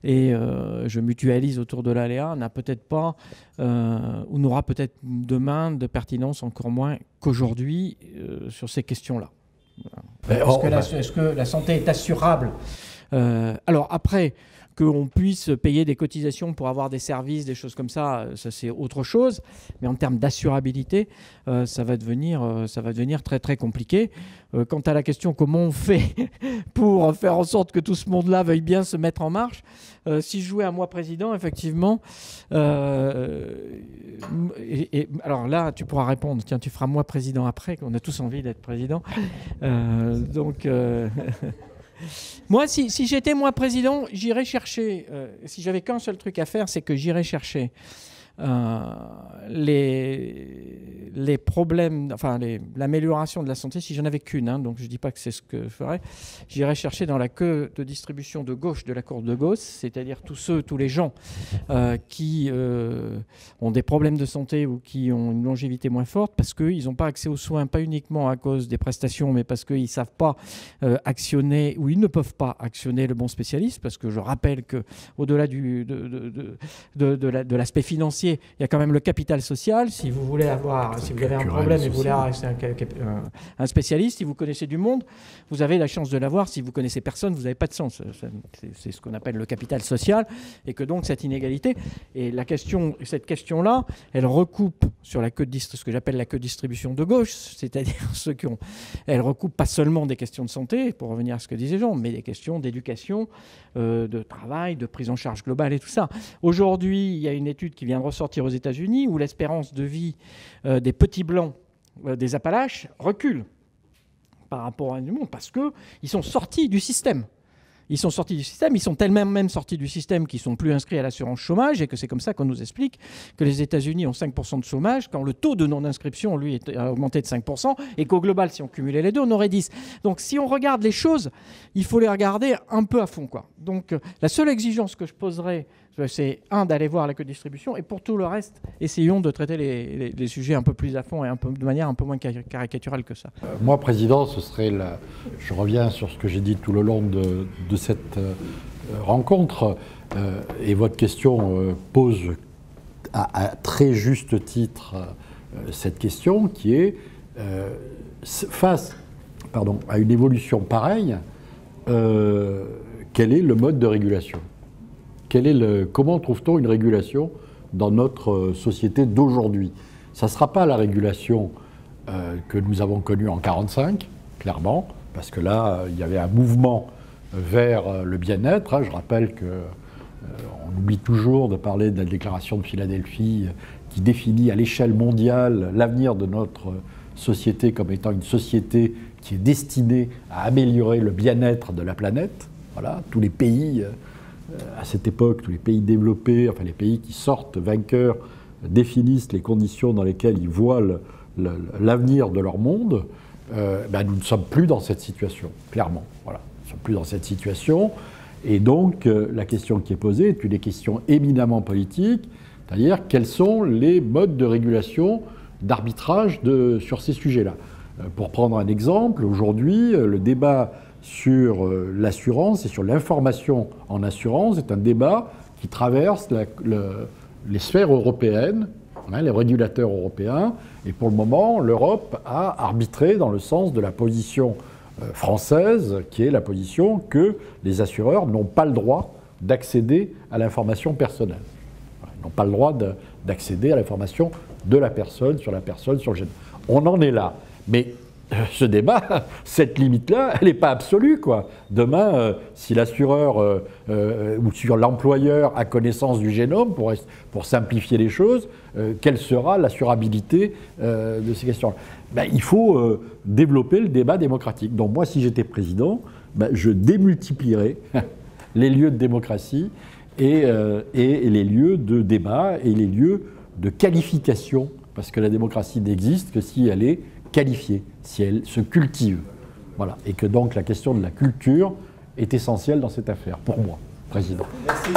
Speaker 2: et je mutualise autour de l'aléa, n'a peut-être pas, ou n'aura peut-être demain de pertinence encore moins qu'aujourd'hui sur ces questions-là. Voilà. Est-ce que la santé est assurable ? Alors après... qu'on puisse payer des cotisations pour avoir des services, des choses comme ça, ça c'est autre chose. Mais en termes d'assurabilité, ça va devenir très très compliqué. Quant à la question comment on fait pour faire en sorte que tout ce monde-là veuille bien se mettre en marche, si je jouais à moi président, effectivement, alors là tu pourras répondre, tiens tu feras moi président après, qu'on a tous envie d'être président. Moi, si j'étais moi président, j'irais chercher, si j'avais qu'un seul truc à faire, c'est que j'irais chercher les problèmes, enfin l'amélioration de la santé, si j'en avais qu'une, hein, donc je ne dis pas que c'est ce que je ferais, j'irais chercher dans la queue de distribution de gauche de la courbe de Gauss, c'est-à-dire tous les gens qui ont des problèmes de santé ou qui ont une longévité moins forte parce qu'ils n'ont pas accès aux soins, pas uniquement à cause des prestations, mais parce qu'ils ne savent pas actionner, ou ils ne peuvent pas actionner le bon spécialiste, parce que je rappelle qu'au-delà de l'aspect financier, il y a quand même le capital social. Si vous avez un problème et vous voulez avoir un spécialiste, si vous connaissez du monde, vous avez la chance de l'avoir. Si vous connaissez personne, vous n'avez pas de chance. C'est ce qu'on appelle le capital social, et que donc cette inégalité et cette question-là, elle recoupe sur ce que j'appelle la queue de distribution de gauche, c'est-à-dire elle recoupe pas seulement des questions de santé, pour revenir à ce que disaient Jean, mais des questions d'éducation, de travail, de prise en charge globale et tout ça. Aujourd'hui, il y a une étude qui vient de ressortir aux États-Unis où l'espérance de vie des petits blancs des Appalaches recule par rapport à du monde, parce qu'ils sont sortis du système. Ils sont tellement même sortis du système qu'ils sont plus inscrits à l'assurance chômage, et que c'est comme ça qu'on nous explique que les États-Unis ont 5% de chômage quand le taux de non-inscription, lui, a augmenté de 5%, et qu'au global, si on cumulait les deux, on aurait 10. Donc si on regarde les choses, il faut les regarder un peu à fond, quoi. Donc la seule exigence que je poserais, c'est d'aller voir la queue de distribution, et pour tout le reste, essayons de traiter les sujets un peu plus à fond et de manière un peu moins caricaturale que ça.
Speaker 3: Moi, président, ce serait je reviens sur ce que j'ai dit tout le long de cette rencontre, et votre question pose à très juste titre cette question qui est face à une évolution pareille, quel est le mode de régulation ? Comment trouve-t-on une régulation dans notre société d'aujourd'hui ? Ça ne sera pas la régulation que nous avons connue en 1945, clairement, parce que là, il y avait un mouvement vers le bien-être. Je rappelle qu'on oublie toujours de parler de la déclaration de Philadelphie qui définit à l'échelle mondiale l'avenir de notre société comme étant une société qui est destinée à améliorer le bien-être de la planète. Voilà, tous les pays... à cette époque, tous les pays développés, enfin les pays qui sortent vainqueurs, définissent les conditions dans lesquelles ils voient l'avenir de leur monde. Nous ne sommes plus dans cette situation, clairement. Voilà. Nous ne sommes plus dans cette situation. Et donc, la question qui est posée est une question éminemment politique, c'est-à-dire quels sont les modes de régulation, d'arbitrage sur ces sujets-là. Pour prendre un exemple, aujourd'hui, le débat sur l'assurance et sur l'information en assurance est un débat qui traverse les sphères européennes, les régulateurs européens, et pour le moment, l'Europe a arbitré dans le sens de la position française, qui est la position que les assureurs n'ont pas le droit d'accéder à l'information personnelle. n'ont pas le droit d'accéder à l'information de la personne, sur le génome. On en est là. Mais ce débat, cette limite-là, elle n'est pas absolue, quoi. Demain, si l'assureur ou sur l'employeur a connaissance du génome, pour simplifier les choses, quelle sera l'assurabilité de ces questions-là? Ben, il faut développer le débat démocratique. Donc moi, si j'étais président, ben, je démultiplierais les lieux de démocratie et les lieux de débat et les lieux de qualification, parce que la démocratie n'existe que si elle est qualifiée, si elle se cultive. Voilà. Et que donc la question de la culture est essentielle dans cette affaire, pour moi, président. Merci.